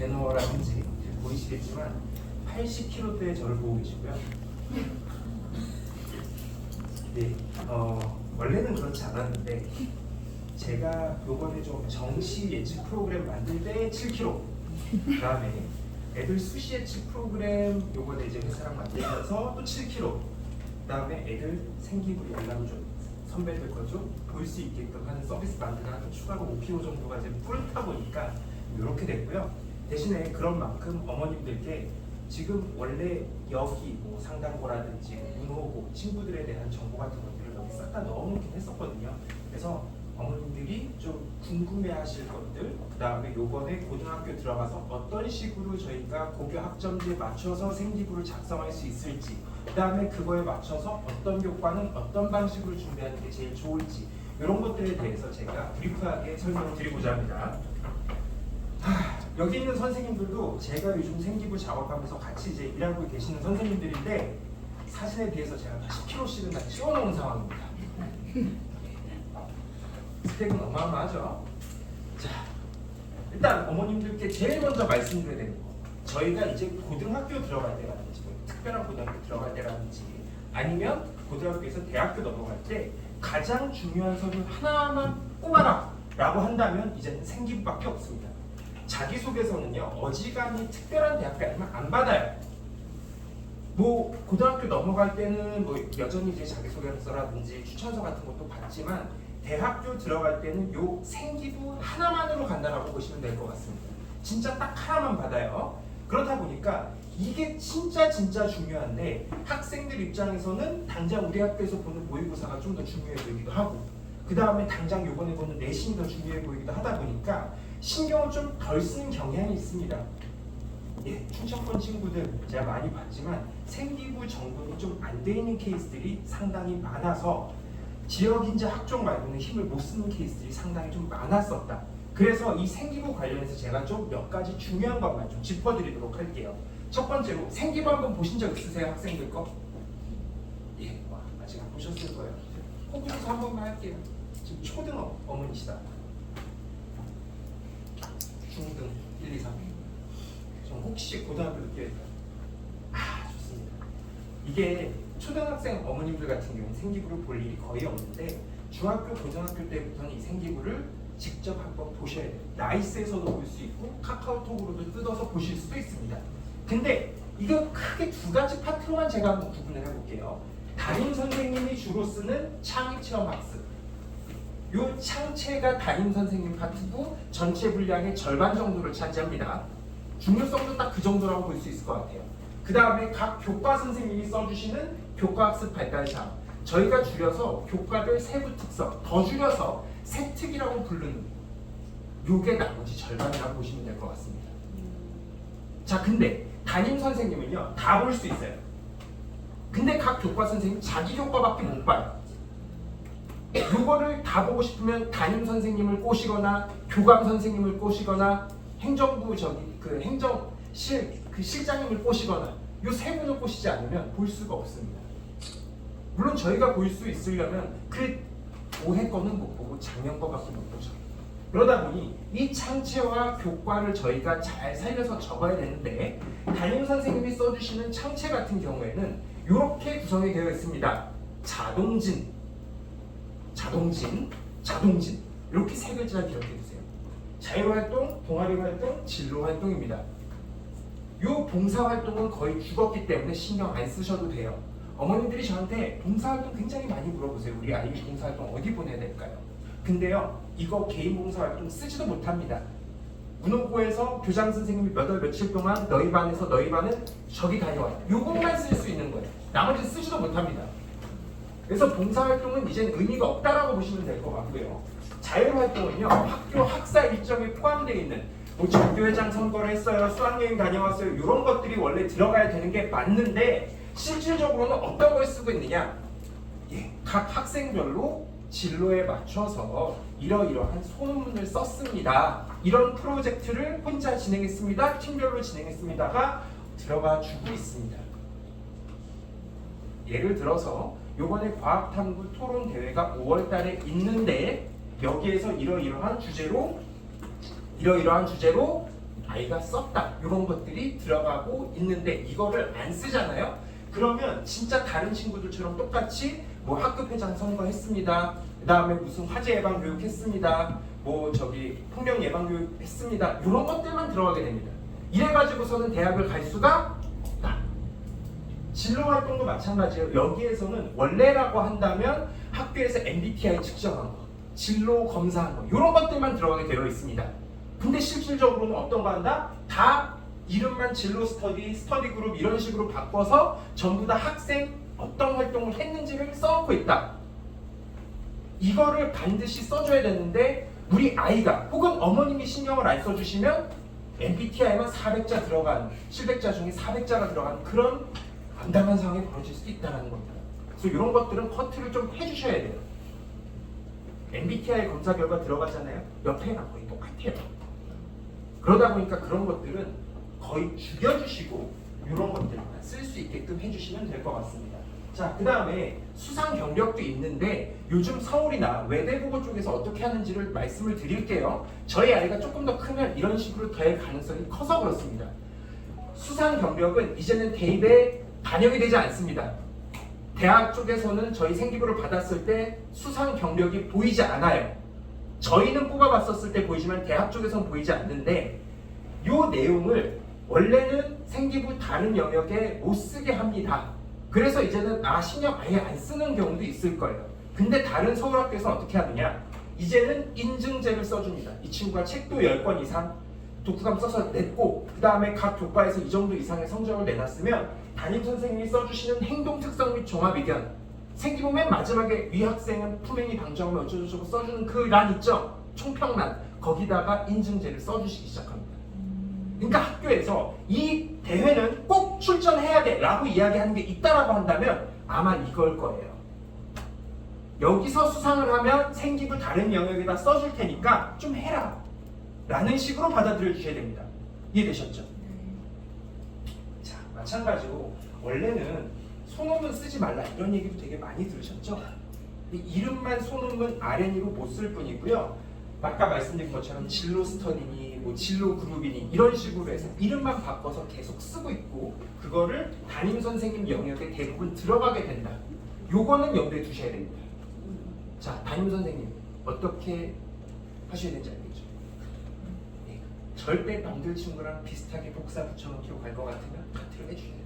배너라든지 보이시겠지만 80kg대의 저를 보고 계시고요. 네, 원래는 그렇지 않았는데 제가 요번에 좀 정시 예측 프로그램 만들 때 7kg, 그다음에 애들 수시 예측 프로그램 요번에 이제 회사랑 만들면서 또 7kg, 그다음에 애들 생기부 연락을 좀 선배들 거 좀 볼 수 있게끔 하는 서비스 만들어서 추가로 5kg 정도가 이제 뿌듯하 보니까 이렇게 됐고요. 대신에 그런 만큼 어머님들께 지금 원래 여기 뭐 상담고라든지 문호고 친구들에 대한 정보 같은 것들을 여기 싹 다 넣어놓긴 했었거든요. 그래서 어머님들이 좀 궁금해하실 것들, 그 다음에 요번에 고등학교 들어가서 어떤 식으로 저희가 고교 학점제에 맞춰서 생기부를 작성할 수 있을지, 그 다음에 그거에 맞춰서 어떤 교과는 어떤 방식으로 준비하는 게 제일 좋을지, 이런 것들에 대해서 제가 브리프하게 설명을 드리고자 합니다. 여기 있는 선생님들도 제가 요즘 생기부 작업하면서 같이 이제 일하고 계시는 선생님들인데 사진에 비해서 제가 80kg씩은 다 찌워놓은 상황입니다. 스펙은 어마어마하죠. 자, 일단 어머님들께 제일 먼저 말씀드려야 되는 거, 저희가 이제 고등학교 들어갈 때라든지 특별한 고등학교 들어갈 때라든지 아니면 고등학교에서 대학교 넘어갈 때 가장 중요한 서류 하나만 꼽아라 라고 한다면 이제는 생기부밖에 없습니다. 자기소개서는요, 어지간히 특별한 대학교 아니면 안 받아요. 뭐 고등학교 넘어갈 때는 뭐 여전히 이제 자기소개서라든지 추천서 같은 것도 받지만 대학교 들어갈 때는 요 생기부 하나만으로 간다라고 보시면 될 것 같습니다. 진짜 딱 하나만 받아요. 그렇다 보니까 이게 진짜 중요한데 학생들 입장에서는 당장 우리 학교에서 보는 모의고사가 좀 더 중요해 보이기도 하고, 그 다음에 당장 요번에 보는 내신이 더 중요해 보이기도 하다 보니까 신경을 좀 덜 쓰는 경향이 있습니다. 예, 충청권 친구들 제가 많이 봤지만 생기부 정돈이 좀 안 돼 있는 케이스들이 상당히 많아서 지역인지 학종 말고는 힘을 못 쓰는 케이스들이 상당히 좀 많았었다. 그래서 이 생기부 관련해서 제가 좀 몇 가지 중요한 것만 좀 짚어드리도록 할게요. 첫 번째로 생기부 한번 보신 적 있으세요, 학생들 거? 예, 아직 안 보셨을 거예요. 호구조사 한 번만 할게요. 지금 초등 어머니시다. 중등 1, 2, 3. 전 혹시 고등학교 느껴요? 좋습니다. 이게 초등학생 어머님들 같은 경우는 생기부를 볼 일이 거의 없는데 중학교, 고등학교 때부터는 이 생기부를 직접 한번 보셔야 돼요. 나이스에서도 볼 수 있고 카카오톡으로도 뜯어서 보실 수도 있습니다. 근데 이거 크게 두 가지 파트로만 제가 한번 구분을 해볼게요. 담임 선생님이 주로 쓰는 창의체험학습, 요 창체가 담임 선생님 파트고 전체 분량의 절반 정도를 차지합니다. 중요성도 딱 그 정도라고 볼 수 있을 것 같아요. 그 다음에 각 교과 선생님이 써주시는 교과학습 발달사항, 저희가 줄여서 교과별 세부 특성, 더 줄여서 세특이라고 부르는 요게 나머지 절반이라고 보시면 될 것 같습니다. 자, 근데 담임 선생님은요 다 볼 수 있어요. 근데 각 교과 선생님 자기 교과밖에 못 봐요. 요거를 다 보고 싶으면 담임 선생님을 꼬시거나 교감 선생님을 꼬시거나 행정부 실장님을 꼬시거나 요 세 분을 꼬시지 않으면 볼 수가 없습니다. 물론 저희가 볼 수 있으려면 그 올해 거는 못 보고 작년 거밖에 못 보죠. 그러다 보니 이 창체와 교과를 저희가 잘 살려서 적어야 되는데 담임 선생님이 써주시는 창체 같은 경우에는 이렇게 구성이 되어 있습니다. 자동진 이렇게 세 글자를 기억해 주세요. 자율활동, 동아리활동, 진로활동입니다. 요 봉사활동은 거의 죽었기 때문에 신경 안 쓰셔도 돼요. 어머님들이 저한테 봉사활동 굉장히 많이 물어보세요. 우리 아이 봉사활동 어디 보내야 될까요? 근데요, 이거 개인 봉사활동 쓰지도 못합니다. 문호고에서 교장 선생님이 몇 월 며칠 동안 너희 반에서 너희 반은 저기 다녀와, 요것만 쓸 수 있는 거예요. 나머지는 쓰지도 못합니다. 그래서 봉사활동은 이젠 의미가 없다라고 보시면 될 것 같고요. 자율활동은요, 학교 학사 일정에 포함되어 있는 뭐 전교회장 선거를 했어요, 수학여행 다녀왔어요, 이런 것들이 원래 들어가야 되는 게 맞는데 실질적으로는 어떤 걸 쓰고 있느냐? 각 학생별로 진로에 맞춰서 이러이러한 소논문을 썼습니다. 이런 프로젝트를 혼자 진행했습니다. 팀별로 진행했습니다가 들어가 주고 있습니다. 예를 들어서 요번에 과학탐구 토론 대회가 5월 달에 있는데 여기에서 이러이러한 주제로 아이가 썼다 이런 것들이 들어가고 있는데 이거를 안 쓰잖아요. 그러면 진짜 다른 친구들처럼 똑같이 뭐 학급회장 선거했습니다. 그 다음에 무슨 화재 예방 교육 했습니다. 뭐 저기 폭력 예방 교육 했습니다. 이런 것들만 들어가게 됩니다. 이래가지고서는 대학을 갈 수가 없다. 진로 활동도 마찬가지예요. 여기에서는 원래라고 한다면 학교에서 MBTI 측정한 거, 진로 검사한 거 이런 것들만 들어가게 되어 있습니다. 근데 실질적으로는 어떤 거 한다? 다 이름만 진로 스터디, 스터디 그룹 이런 식으로 바꿔서 전부 다 학생 어떤 활동을 했는지를 써놓고 있다. 이거를 반드시 써줘야 되는데 우리 아이가 혹은 어머님이 신경을 안 써주시면 MBTI만 400자 들어간 700자 중에 400자가 들어간 그런 암담한 상황이 벌어질 수도 있다는 겁니다. 그래서 이런 것들은 커트를 좀 해주셔야 돼요. MBTI 검사 결과 들어갔잖아요. 옆에랑 거의 똑같아요. 그러다 보니까 그런 것들은 거의 죽여주시고 이런 것들만 쓸 수 있게끔 해주시면 될 것 같습니다. 자, 그 다음에 수상 경력도 있는데 요즘 서울이나 외대국어 쪽에서 어떻게 하는지를 말씀을 드릴게요. 저희 아이가 조금 더 크면 이런 식으로 될 가능성이 커서 그렇습니다. 수상 경력은 이제는 대입에 반영이 되지 않습니다. 대학 쪽에서는 저희 생기부를 받았을 때 수상 경력이 보이지 않아요. 저희는 뽑아봤었을 때 보이지만 대학 쪽에서는 보이지 않는데 이 내용을 원래는 생기부 다른 영역에 못 쓰게 합니다. 그래서 이제는 신경 아예 안 쓰는 경우도 있을 거예요. 근데 다른 서울학교에서 어떻게 하느냐? 이제는 인증제를 써줍니다. 이 친구가 책도 10권 이상 독후감 써서 냈고 그 다음에 각 교과에서 이 정도 이상의 성적을 내놨으면 담임선생님이 써주시는 행동 특성 및 종합 의견 생기부 맨 마지막에 위 학생은 품행이 방조하면 어쩌고저쩌고 써주는 그 란 있죠? 총평란 거기다가 인증제를 써주시기 시작합니다. 그러니까 학교에서 이 대회는 꼭 출전해야 돼 라고 이야기하는 게 있다라고 한다면 아마 이걸 거예요. 여기서 수상을 하면 생기부 다른 영역에다 써줄 테니까 좀 해라 라는 식으로 받아들여 주셔야 됩니다. 이해되셨죠? 자, 마찬가지로 원래는 소논문 쓰지 말라 이런 얘기도 되게 많이 들으셨죠? 이름만 소논문 R&E로 못 쓸 뿐이고요. 아까 말씀드린 것처럼 진로 스터디니 뭐 진로 그룹이니 이런 식으로 해서 이름만 바꿔서 계속 쓰고 있고 그거를 담임 선생님 영역에 대부분 들어가게 된다. 요거는 염두에 두셔야 됩니다. 자, 담임 선생님 어떻게 하셔야 되는지 알겠죠? 네. 절대 남들 친구랑 비슷하게 복사 붙여놓기로 갈 것 같으면 카트를 해주셔야 돼요.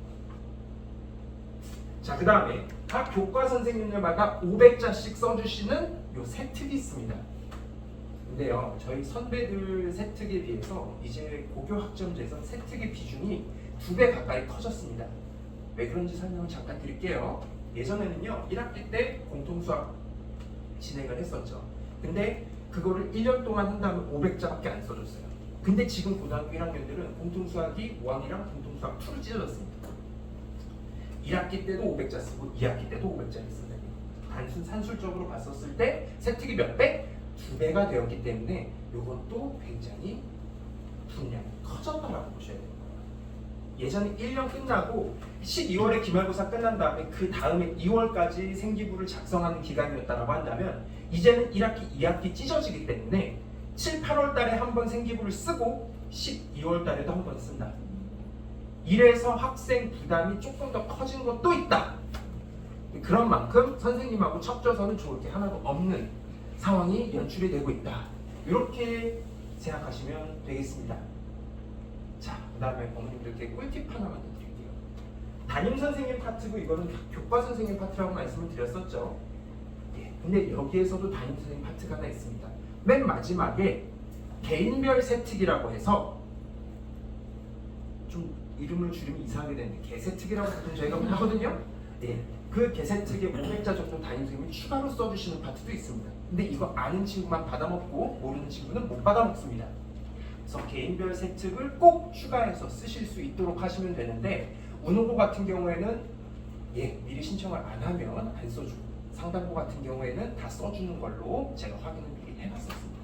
자, 그 다음에 각 교과 선생님들마다 500자씩 써주시는 요 세특이 있습니다. 근데요, 저희 선배들 세특에 비해서 이제 고교 학점제에서 세특의 비중이 2배 가까이 커졌습니다. 왜 그런지 설명을 잠깐 드릴게요. 예전에는요, 1학기 때 공통수학 진행을 했었죠. 근데 그거를 1년 동안 한다면 500자밖에 안 써줬어요. 근데 지금 고등학교 1학년들은 공통수학이 1이랑 공통수학 2로 찢어졌습니다. 1학기 때도 500자 쓰고 2학기 때도 500자를 쓴다. 단순 산술적으로 봤었을 때 세특이 몇 배? 2배가 되었기 때문에 이것도 굉장히 분량이 커졌다라고 보셔야 돼요. 예전에 1년 끝나고 12월에 기말고사 끝난 다음에 그 다음에 2월까지 생기부를 작성하는 기간이었다라고 한다면 이제는 1학기, 2학기 찢어지기 때문에 7, 8월 달에 한 번 생기부를 쓰고 12월 달에도 한 번 쓴다. 이래서 학생 부담이 조금 더 커진 것도 있다. 그런 만큼 선생님하고 척져서는 좋을 게 하나도 없는 상황이 연출이 되고 있다. 이렇게 생각하시면 되겠습니다. 자, 그 다음에 어머님들께 꿀팁 하나만 더 드릴게요. 담임 선생님 파트고 이거는 교과 선생님 파트라고 말씀을 드렸었죠. 예, 근데 여기에서도 담임 선생님 파트가 하나 있습니다. 맨 마지막에 개인별 세특이라고 해서 좀 이름을 줄이면 이상하게 되는데 개세특이라고 보통 저희가 하거든요. 예, 그 개세특에 500자 정도 담임 선생님이 추가로 써주시는 파트도 있습니다. 근데 이거 아는 친구만 받아먹고 모르는 친구는 못 받아먹습니다. 그래서 개인별 세특을 꼭 추가해서 쓰실 수 있도록 하시면 되는데 운호고 같은 경우에는 미리 신청을 안 하면 안 써주고 상담고 같은 경우에는 다 써주는 걸로 제가 확인을 미리 해놨었습니다.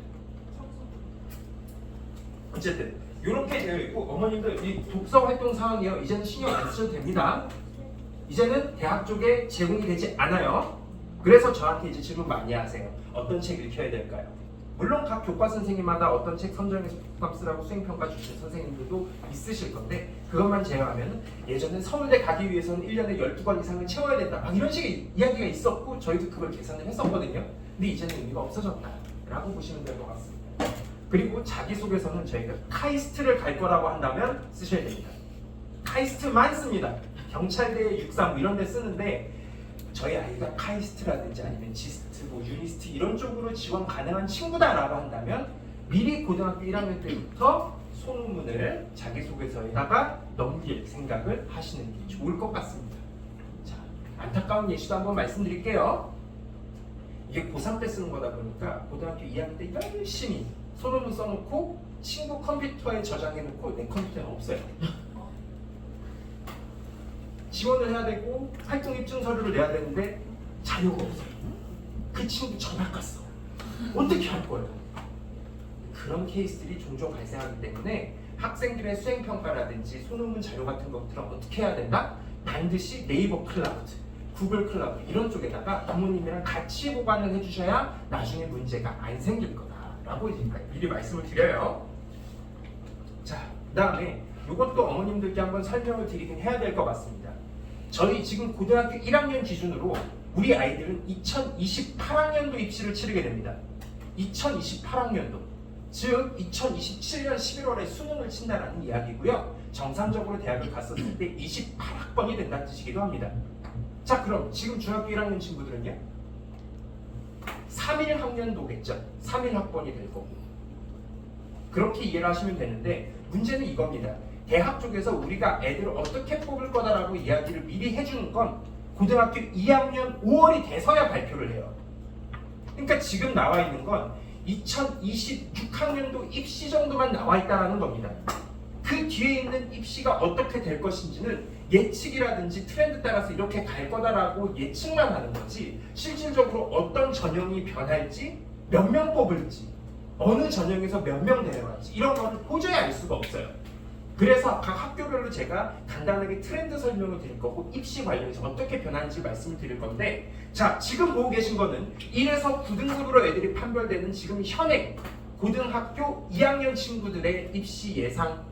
어쨌든 이렇게 되어 있고 어머님들 이 독서 활동 사항이요 이제는 신경 안 쓰셔도 됩니다. 이제는 대학 쪽에 제공이 되지 않아요. 그래서 저한테 이제 질문 많이 하세요. 어떤 책 읽혀야 될까요? 물론 각 교과 선생님마다 어떤 책 선정해서 독감 쓰라고 수행평가 주신 선생님들도 있으실 건데 그것만 제외하면 예전에 서울대 가기 위해서는 1년에 12권 이상을 채워야 된다 막 이런 식의 이야기가 있었고 저희도 그걸 계산을 했었거든요. 근데 이제는 의미가 없어졌다라고 보시면 될 것 같습니다. 그리고 자기소개서는 저희가 카이스트를 갈 거라고 한다면 쓰셔야 됩니다. 카이스트만 씁니다. 경찰대 육사 뭐 이런 데 쓰는데 저희 아이가 카이스트라든지 아니면 지스트, 뭐 유니스트 이런 쪽으로 지원 가능한 친구다라고 한다면 미리 고등학교 1학년 때부터 소논문을 자기소개서에다가 넘길 생각을 하시는 게 좋을 것 같습니다. 자, 안타까운 예시도 한번 말씀드릴게요. 이게 고3 때 쓰는 거다 보니까 고등학교 2학년 때 열심히 소논문 써놓고 친구 컴퓨터에 저장해놓고 내 컴퓨터는 없어요. 지원을 해야 되고 활동 입증 서류를 내야 되는데 자료가 없어요. 그 친구 전학 갔어. 어떻게 할 거예요? 그런 케이스들이 종종 발생하기 때문에 학생들의 수행평가라든지 소논문 자료 같은 것들은 어떻게 해야 된다? 반드시 네이버 클라우드, 구글 클라우드 이런 쪽에다가 부모님이랑 같이 보관을 해주셔야 나중에 문제가 안 생길 거다라고 미리 말씀을 드려요. 자, 그 다음에 이것도 어머님들께 한번 설명을 드리긴 해야 될 것 같습니다. 저희 지금 고등학교 1학년 기준으로 우리 아이들은 2028학년도 입시를 치르게 됩니다. 2028학년도, 즉 2027년 11월에 수능을 친다는 이야기고요. 정상적으로 대학을 갔었을 때 28학번이 된다는 뜻이기도 합니다. 자, 그럼 지금 중학교 1학년 친구들은요? 31학년도겠죠. 31학번이 될 거고. 그렇게 이해를 하시면 되는데 문제는 이겁니다. 대학 쪽에서 우리가 애들을 어떻게 뽑을 거다라고 이야기를 미리 해주는 건 고등학교 2학년 5월이 돼서야 발표를 해요. 그러니까 지금 나와 있는 건 2026학년도 입시 정도만 나와 있다는 겁니다. 그 뒤에 있는 입시가 어떻게 될 것인지는 예측이라든지 트렌드 따라서 이렇게 갈 거다라고 예측만 하는 거지 실질적으로 어떤 전형이 변할지 몇 명 뽑을지 어느 전형에서 몇 명 데려갈지 이런 거는 도저히 알 수가 없어요. 그래서 각 학교별로 제가 간단하게 트렌드 설명을 드릴 거고 입시 관련해서 어떻게 변하는지 말씀을 드릴 건데 자, 지금 보고 계신 거는 1에서 9등급으로 애들이 판별되는 지금 현행 고등학교 2학년 친구들의 입시 예상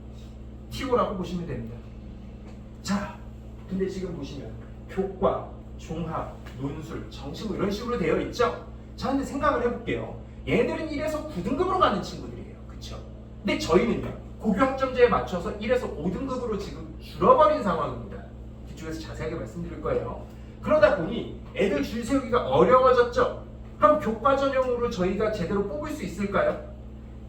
TO라고 보시면 됩니다. 자, 근데 지금 보시면 교과, 종합, 논술, 정시고 이런 식으로 되어 있죠? 자, 근데 생각을 해볼게요. 얘들은 1에서 9등급으로 가는 친구들이에요. 그쵸? 근데 저희는요. 고교학점제에 맞춰서 1에서 5등급으로 지금 줄어버린 상황입니다. 뒤쪽에서 자세하게 말씀드릴 거예요. 그러다 보니 애들 줄 세우기가 어려워졌죠? 그럼 교과 전형으로 저희가 제대로 뽑을 수 있을까요?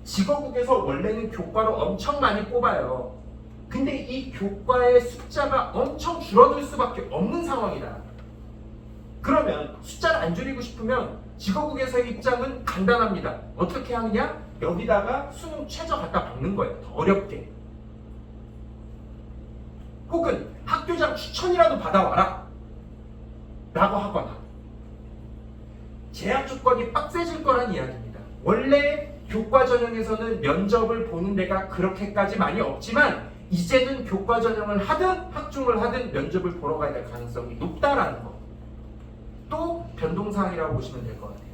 직업국에서 원래는 교과로 엄청 많이 뽑아요. 근데 이 교과의 숫자가 엄청 줄어들 수밖에 없는 상황이다. 그러면 숫자를 안 줄이고 싶으면 직업국에서의 입장은 간단합니다. 어떻게 하느냐? 여기다가 수능 최저 갖다 박는 거예요. 더 어렵게. 혹은 학교장 추천이라도 받아와라 라고 하거나 재학 조건이 빡세질 거란 이야기입니다. 원래 교과 전형에서는 면접을 보는 데가 그렇게까지 많이 없지만 이제는 교과 전형을 하든 학종을 하든 면접을 보러 가야 될 가능성이 높다라는 거. 또 변동사항이라고 보시면 될 것 같아요.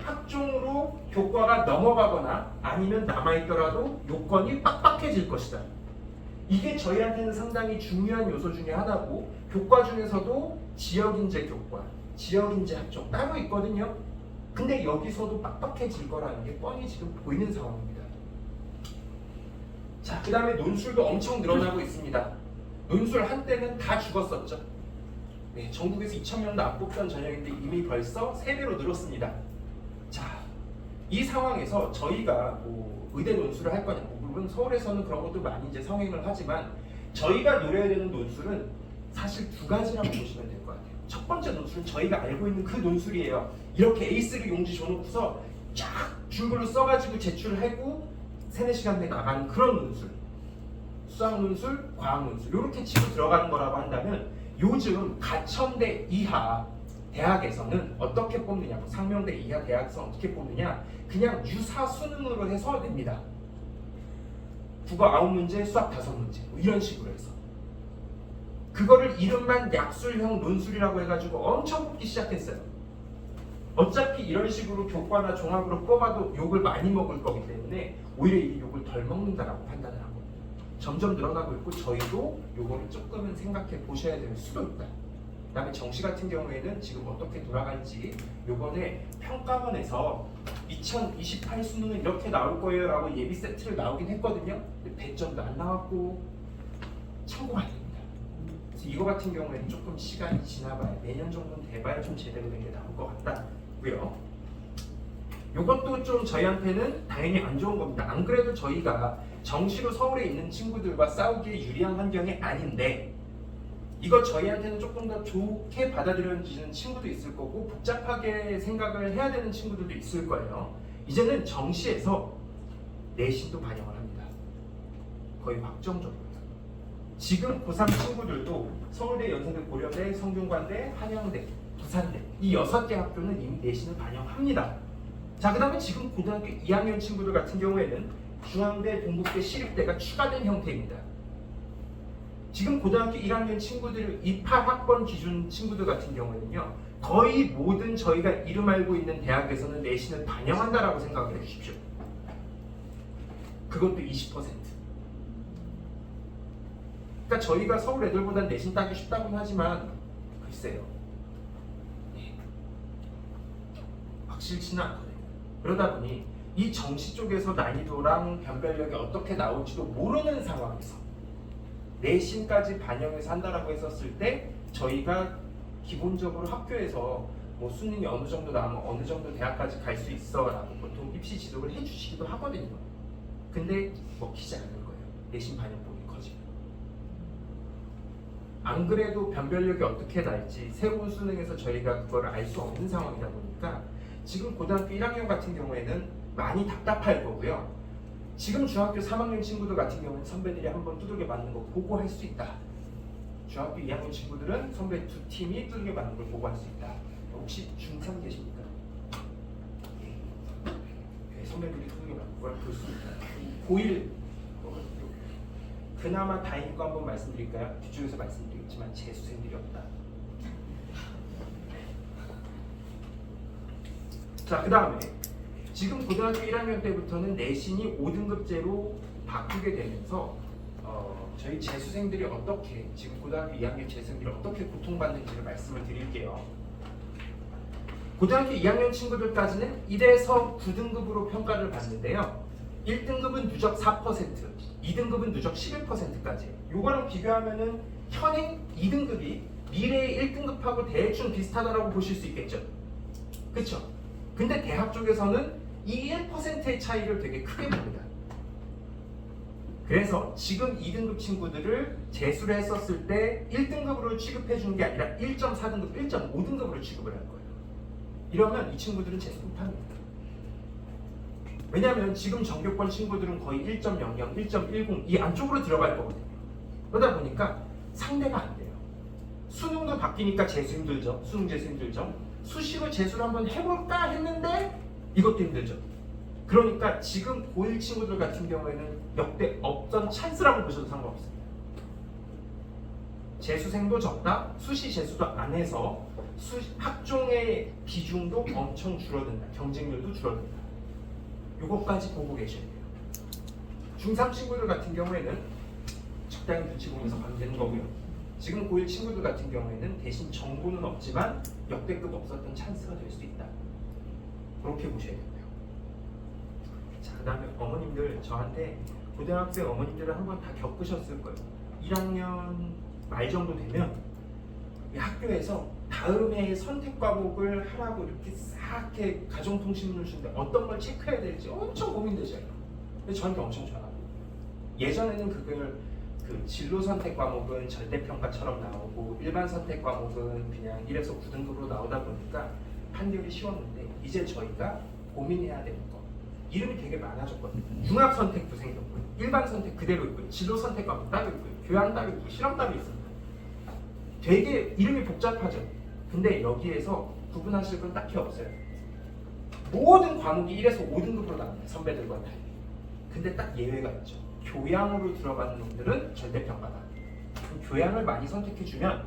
학종으로 교과가 넘어가거나 아니면 남아있더라도 요건이 빡빡해질 것이다. 이게 저희한테는 상당히 중요한 요소 중에 하나고 교과 중에서도 지역인재 교과, 지역인재 학종 따로 있거든요. 근데 여기서도 빡빡해질 거라는 게 뻔히 지금 보이는 상황입니다. 자, 그 다음에 논술도 엄청 늘어나고 있습니다. 논술 한때는 다 죽었었죠. 네, 전국에서 2,000명도 안 뽑던 전형인데 이미 벌써 3배로 늘었습니다. 자, 이 상황에서 저희가 뭐 의대 논술을 할 거냐, 물론 서울에서는 그런 것도 많이 이제 성행을 하지만 저희가 노려야 되는 논술은 사실 두 가지라고 보시면 될 것 같아요. 첫 번째 논술은 저희가 알고 있는 그 논술이에요. 이렇게 A3 용지 줘놓고서 쫙 줄글로 써가지고 제출을 하고 3-4시간 내에 나가는 그런 논술. 수학 논술, 과학 논술 이렇게 치고 들어가는 거라고 한다면 요즘 가천대 이하 대학에서는 어떻게 뽑느냐, 상명대 이하 대학에서 어떻게 뽑느냐, 그냥 유사 수능으로 해서 냅니다. 국어 9문제, 수학 5문제 뭐 이런 식으로 해서 그거를 이름만 약술형 논술이라고 해가지고 엄청 뽑기 시작했어요. 어차피 이런 식으로 교과나 종합으로 뽑아도 욕을 많이 먹을 거기 때문에 오히려 이 욕을 덜 먹는다라고 판단을 하고 점점 늘어나고 있고 저희도 요거를 조금은 생각해 보셔야 될 수도 있다. 그다음에 정시 같은 경우에는 지금 어떻게 돌아갈지 요번에 평가원에서 2028 수능은 이렇게 나올 거예요 라고 예비 세트를 나오긴 했거든요. 근데 100점도 안 나왔고 참고가 안 됩니다. 그래서 이거 같은 경우에는 조금 시간이 지나봐야 내년 정도는 돼봐야 좀 제대로 된 게 나올 것 같다고요. 요것도 좀 저희한테는 당연히 안 좋은 겁니다. 안 그래도 저희가 정시로 서울에 있는 친구들과 싸우기에 유리한 환경이 아닌데 이거 저희한테는 조금 더 좋게 받아들여지는 친구도 있을 거고 복잡하게 생각을 해야 되는 친구들도 있을 거예요. 이제는 정시에서 내신도 반영을 합니다. 거의 확정적으로요. 지금 고3 친구들도 서울대, 연세대, 고려대, 성균관대, 한양대, 부산대 이 6개 학교는 이미 내신을 반영합니다. 자, 그 다음에 지금 고등학교 2학년 친구들 같은 경우에는 중앙대, 동국대, 시립대가 추가된 형태입니다. 지금 고등학교 1학년 친구들 입학 학번 기준 친구들 같은 경우에는요 거의 모든 저희가 이름 알고 있는 대학에서는 내신을 반영한다라고 생각을 해주십시오. 그것도 20%. 그러니까 저희가 서울 애들보다 내신 따기 쉽다고는 하지만 글쎄요 확실치는 않거든요. 그러다 보니 이 정시 쪽에서 난이도랑 변별력이 어떻게 나올지도 모르는 상황에서 내신까지 반영해서 한다라고 했었을 때 저희가 기본적으로 학교에서 뭐 수능이 어느 정도 나오면 어느 정도 대학까지 갈 수 있어라고 보통 입시 지도를 해주시기도 하거든요. 근데 먹히지 않을 거예요. 내신 반영폭이 커지면. 안 그래도 변별력이 어떻게 날지 새로운 수능에서 저희가 그걸 알 수 없는 상황이다 보니까 지금 고등학교 1학년 같은 경우에는 많이 답답할 거고요. 지금 중학교 3학년 친구들 같은 경우는 선배들이 한번 두들겨 맞는 거 보고 할 수 있다. 중학교 2학년 친구들은 선배 두 팀이 두들겨 맞는 걸 보고 할 수 있다. 혹시 중3 계십니까? 네, 선배들이 두들겨 맞는 걸 볼 수 있다. 고1 그나마 다행인 거 한번 말씀드릴까요? 뒤쪽에서 말씀드리겠지만 재수생들이 없다. 자, 그 다음에 지금 고등학교 1학년 때부터는 내신이 5등급제로 바꾸게 되면서 저희 재수생들이 어떻게 지금 고등학교 2학년 재수생들이 어떻게 고통받는지를 말씀을 드릴게요. 고등학교 2학년 친구들까지는 1에서 9등급으로 평가를 받는데요. 1등급은 누적 4%, 2등급은 누적 11%까지. 요거랑 비교하면은 현행 2등급이 미래의 1등급하고 대충 비슷하다라고 보실 수 있겠죠. 그렇죠? 근데 대학 쪽에서는 이 1%의 차이를 되게 크게 봅니다. 그래서 지금 2등급 친구들을 재수를 했었을 때 1등급으로 취급해 주는 게 아니라 1.4등급, 1.5등급으로 취급을 할 거예요. 이러면 이 친구들은 재수 못합니다. 왜냐하면 지금 전교권 친구들은 거의 1.00, 1.10 이 안쪽으로 들어갈 거거든요. 그러다 보니까 상대가 안 돼요. 수능도 바뀌니까 재수 힘들죠. 수능 재수 힘들죠. 수시로 재수를 한번 해볼까 했는데 이것도 힘들죠. 그러니까 지금 고1 친구들 같은 경우에는 역대 없던 찬스라고 보셔도 상관없습니다. 재수생도 적다, 수시 재수도 안 해서 학종의 비중도 엄청 줄어든다, 경쟁률도 줄어든다. 요것까지 보고 계셔야 돼요. 중3 친구들 같은 경우에는 적당히 눈치 보면서 가면 되는 거고요. 지금 고1 친구들 같은 경우에는 대신 정보는 없지만 역대급 없었던 찬스가 될 수 있다. 그렇게 보셔야 되고요. 자, 그 다음에 어머님들 저한테 고등학생 어머님들은 한번 다 겪으셨을 거예요. 1학년 말 정도 되면 이 학교에서 다음 해에 선택 과목을 하라고 이렇게 싹 이렇게 가정통신문을 주는데 어떤 걸 체크해야 될지 엄청 고민되잖아요. 근데 저한테 엄청 전하고 예전에는 그걸 그 진로 선택 과목은 절대평가처럼 나오고 일반 선택 과목은 그냥 1에서 9등급으로 나오다 보니까 판결이 쉬웠는데 이제 저희가 고민해야 되는 거 이름이 되게 많아졌거든요. 융합 선택도 생겼고요. 일반 선택 그대로 있고요. 진로 선택 과목 따로 있고요. 교양 따로 있고 실험 따로 있습니다. 되게 이름이 복잡하죠. 근데 여기에서 구분하실 건 딱히 없어요. 모든 과목이 1에서 5등급으로 나옵니다. 선배들과 달리. 근데 딱 예외가 있죠. 교양으로 들어가는 놈들은 절대평가다. 교양을 많이 선택해주면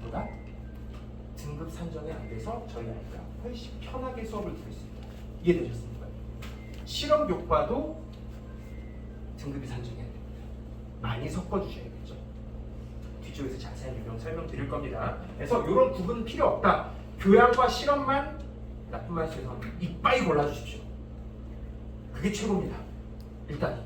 뭐다? 등급 산정이 안 돼서 저희 아이가 훨씬 편하게 수업을 들을 수 있다. 이해되셨습니까? 실험 교과도 등급이 산정이 안 됩니다. 많이 섞어주셔야겠죠. 뒤쪽에서 자세한 유형 설명드릴 겁니다. 그래서 이런 구분 필요 없다. 교양과 실험만 나쁜 말씀 죄송합니다. 이빠이 골라주십시오. 그게 최고입니다. 일단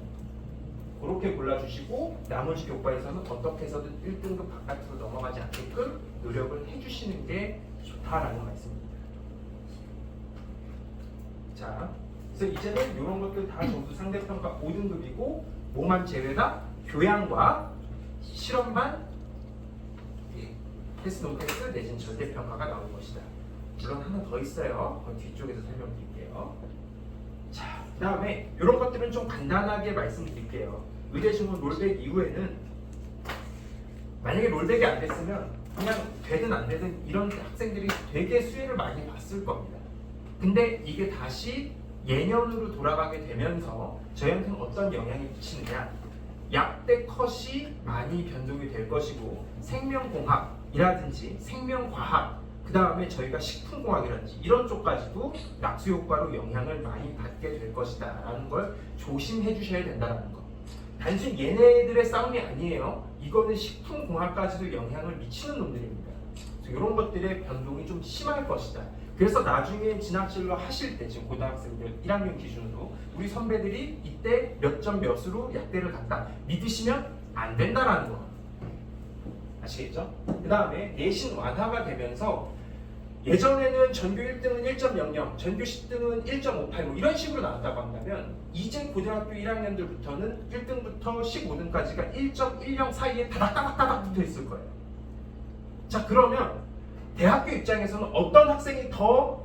그렇게 골라주시고 나머지 교과에서는 어떻게 해서든 1등급 바깥으로 넘어가지 않게끔 노력을 해주시는 게 좋다라는 말씀입니다. 자, 그래서 이제는 이런 것들 다 전부 상대평가 5등급이고 뭐만 제외다? 교양과 실험만 패스 논 패스 내진 절대평가가 나올 것이다. 물론 하나 더 있어요. 그건 뒤쪽에서 설명드릴게요. 자, 그 다음에 이런 것들은 좀 간단하게 말씀드릴게요. 의대신문 롤백 이후에는 만약에 롤백이 안 됐으면 그냥 되든 안 되든 이런 학생들이 되게 수혜를 많이 봤을 겁니다. 근데 이게 다시 예년으로 돌아가게 되면서 저희한테는 어떤 영향이 미치느냐, 약대 컷이 많이 변동이 될 것이고 생명공학이라든지 생명과학, 그 다음에 저희가 식품공학이라든지 이런 쪽까지도 낙수 효과로 영향을 많이 받게 될 것이다 라는 걸 조심해 주셔야 된다는 거. 단순히 얘네들의 싸움이 아니에요. 이거는 식품공학까지도 영향을 미치는 놈들입니다. 그래서 이런 것들의 변동이 좀 심할 것이다. 그래서 나중에 진학진로 하실 때 지금 고등학생들 1학년 기준으로 우리 선배들이 이때 몇 점 몇으로 약대를 갔다 믿으시면 안 된다라는 거. 아시겠죠? 그 다음에 내신 완화가 되면서 예전에는 전교 1등은 1.00, 전교 10등은 1.58 뭐 이런 식으로 나왔다고 한다면 이제 고등학교 1학년들부터는 1등부터 15등까지가 1.10 사이에 다닥다닥다닥 붙어 있을 거예요. 자, 그러면 대학교 입장에서는 어떤 학생이 더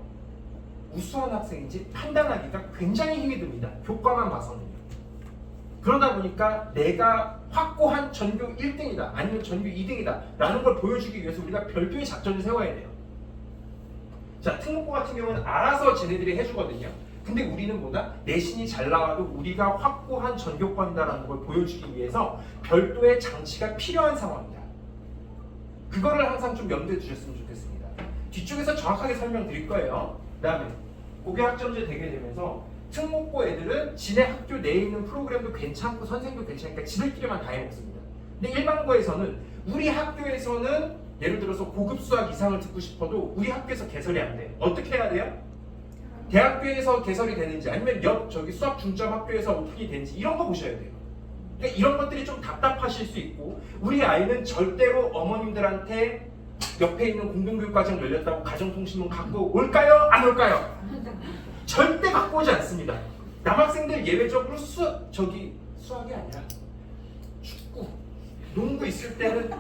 우수한 학생인지 판단하기가 굉장히 힘이 듭니다. 교과만 봐서는요. 그러다 보니까 내가 확고한 전교 1등이다 아니면 전교 2등이다 라는 걸 보여주기 위해서 우리가 별도의 작전을 세워야 돼요. 자, 특목고 같은 경우는 알아서 쟤네들이 해주거든요. 근데 우리는 뭐다? 내신이 잘 나와도 우리가 확고한 전교권이다라는 걸 보여주기 위해서 별도의 장치가 필요한 상황이다. 그거를 항상 좀 염두에 두셨으면 좋겠습니다. 뒤쪽에서 정확하게 설명드릴 거예요. 그 다음에 고교학점제 되게 되면서 특목고 애들은 지네 학교 내에 있는 프로그램도 괜찮고 선생도 괜찮으니까 지들끼리만 다 해먹습니다. 근데 일반고에서는 우리 학교에서는 예를 들어서 고급 수학 이상을 듣고 싶어도 우리 학교에서 개설이 안 돼요. 어떻게 해야 돼요? 대학교에서 개설이 되는지 아니면 옆 저기 수학 중점 학교에서 오픈이 되는지 이런 거 보셔야 돼요. 그러니까 이런 것들이 좀 답답하실 수 있고 우리 아이는 절대로 어머님들한테 옆에 있는 공동교육과정 열렸다고 가정통신문 갖고 올까요? 안 올까요? 절대 갖고 오지 않습니다. 남학생들 예외적으로 수학이 아니라 축구, 농구 있을 때는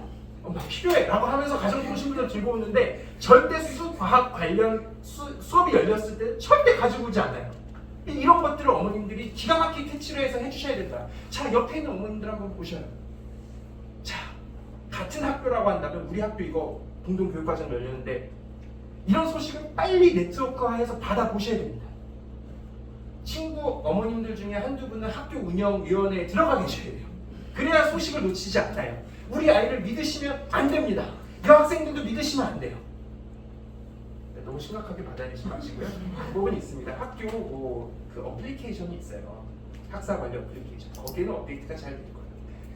막 필요해 라고 하면서 가정통신문을 들고 오는데 절대 수과학 관련 수업이 열렸을 때 절대 가지고 오지 않아요. 이런 것들을 어머님들이 기가 막히게 캐치를 해서 해주셔야 된다. 자, 옆에 있는 어머님들 한번 보셔요. 자, 같은 학교라고 한다면 우리 학교 이거 공동교육과정 열렸는데 이런 소식을 빨리 네트워크화해서 받아보셔야 됩니다. 친구 어머님들 중에 한두 분은 학교 운영위원회에 들어가 계셔야 돼요. 그래야 소식을 놓치지 않아요. 우리 아이를 믿으시면 안 됩니다. 여학생들도 믿으시면 안 돼요. 네, 너무 심각하게 받아들이지 마시고요. 방법은 있습니다. 학교 그 어플리케이션이 있어요. 학사 관련 어플리케이션. 거기에는 업데이트가 잘 될 거예요.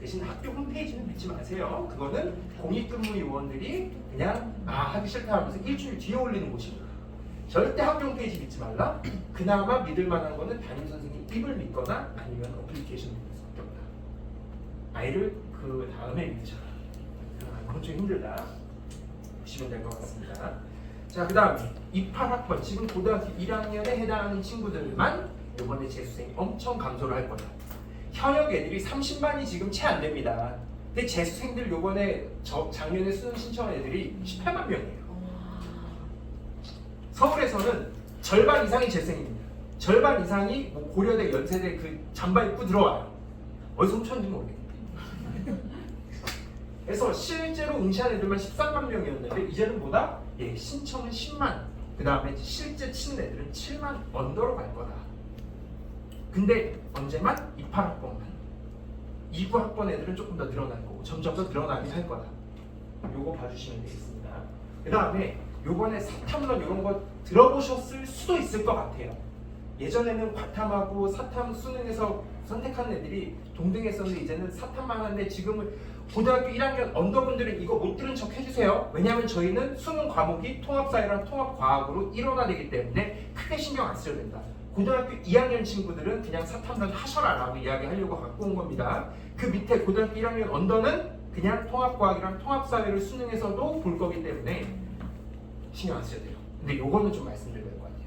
대신 학교 홈페이지는 믿지 마세요. 그거는 공익근무 요원들이 그냥 하기 싫다 하면서 일주일 뒤에 올리는 곳이에요. 절대 학교 홈페이지 믿지 말라. 그나마 믿을 만한 거는 담임 선생님 입을 믿거나 아니면 어플리케이션 믿을 수밖에 없다. 아이를 그 다음에 믿으셔라. 그건 좀 힘들다. 보시면 될 것 같습니다. 자, 그 다음에 입학학번 지금 고등학교 1학년에 해당하는 친구들만 이번에 재수생이 엄청 감소를 할 거다. 현역 애들이 30만이 지금 채 안 됩니다. 근데 재수생들 요번에 작년에 수능 신청한 애들이 18만 명이에요. 서울에서는 절반 이상이 재생입니다. 절반 이상이 뭐 고려대, 연세대 그 잠바 입고 들어와요. 어디서 훔쳤는지 모르겠는데. 그래서 실제로 응시한 애들만 13만 명이었는데 이제는 뭐다? 신청은 10만. 그 다음에 실제 치는 애들은 7만 언더로 갈 거다. 근데 언제만? 입학학번만. 2구학번 애들은 조금 더 늘어날 거고 점점 더 늘어나긴 할 거다. 요거 봐주시면 되겠습니다. 그 다음에 요번에 사탐론 이런 거 들어보셨을 수도 있을 것 같아요. 예전에는 과탐하고 사탐 수능에서 선택하는 애들이 동등했었는데 이제는 사탐만 하는데 지금은 고등학교 1학년 언더분들은 이거 못 들은 척 해주세요. 왜냐하면 저희는 수능 과목이 통합사회랑 통합과학으로 일원화되기 때문에 크게 신경 안 쓰셔도 된다. 고등학교 2학년 친구들은 그냥 사탐론 하셔라 라고 이야기하려고 갖고 온 겁니다. 그 밑에 고등학교 1학년 언더는 그냥 통합과학이랑 통합사회를 수능에서도 볼 거기 때문에 신경 안 쓰셔도 돼요. 근데 요거는 좀 말씀드려야 될 것 같아요.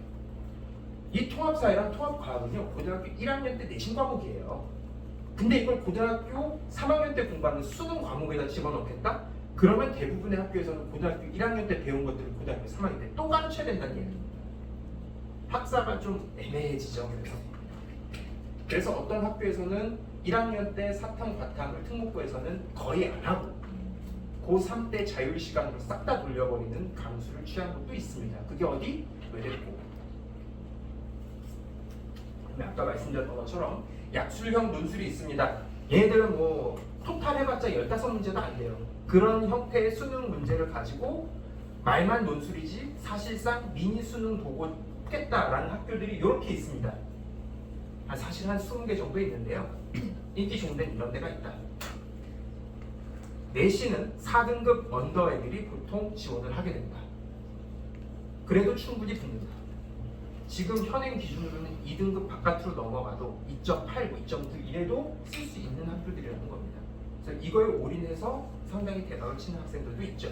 이 통합사회랑 통합과학은요 고등학교 1학년 때 내신 과목이에요. 근데 이걸 고등학교 3학년 때 공부하는 수능 과목에다 집어넣겠다? 그러면 대부분의 학교에서는 고등학교 1학년 때 배운 것들을 고등학교 3학년 때 또 가르쳐야 된다는 얘기예요. 학사가 좀 애매해지죠. 그래서 어떤 학교에서는 1학년 때 사탐, 과탐을 특목고에서는 거의 안 하고 고3 때 자율시간으로 싹 다 돌려버리는 강수를 취한 것도 있습니다. 그게 어디? 외대고. 아까 말씀드렸던 것처럼 약술형 논술이 있습니다. 얘네들은 뭐 토탈 해봤자 15문제도 안 돼요. 그런 형태의 수능 문제를 가지고 말만 논술이지 사실상 미니 수능 보고 겠다라는 학교들이 이렇게 있습니다. 사실 한 20개 정도 있는데요. 인기 좋은 데는 이런 데가 있다. 내신은 4등급 언더 애들이 보통 지원을 하게 된다. 그래도 충분히 붙는다. 지금 현행 기준으로는 2등급 바깥으로 넘어가도 2.8, 2.9 이래도 쓸 수 있는 학교들이라는 겁니다. 그래서 이거에 올인해서 상당히 대박을 치는 학생들도 있죠.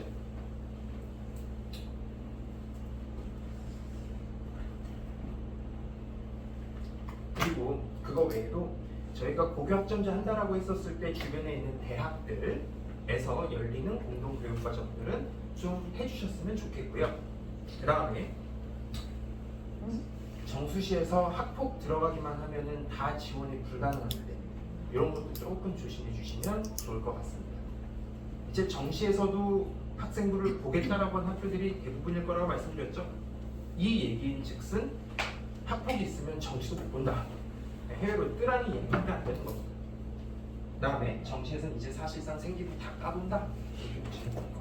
그리고 그거 외에도 저희가 고교학점제 한다라고 했었을 때 주변에 있는 대학들에서 열리는 공동교육과정들은 좀 해주셨으면 좋겠고요. 그 다음에 정수시에서 학폭 들어가기만 하면은 다 지원이 불가능한데 이런 것도 조금 조심해 주시면 좋을 것 같습니다. 이제 정시에서도 학생부를 보겠다라고 한 학교들이 대부분일 거라고 말씀드렸죠. 이 얘기인즉슨 학폭이 있으면 정시도 못 본다. 해외로 뜨라는 얘기가 안 되는 겁니다. 그 다음에 정시에서는 이제 사실상 생기부 다 까본다. 이렇게 보시면 됩니다.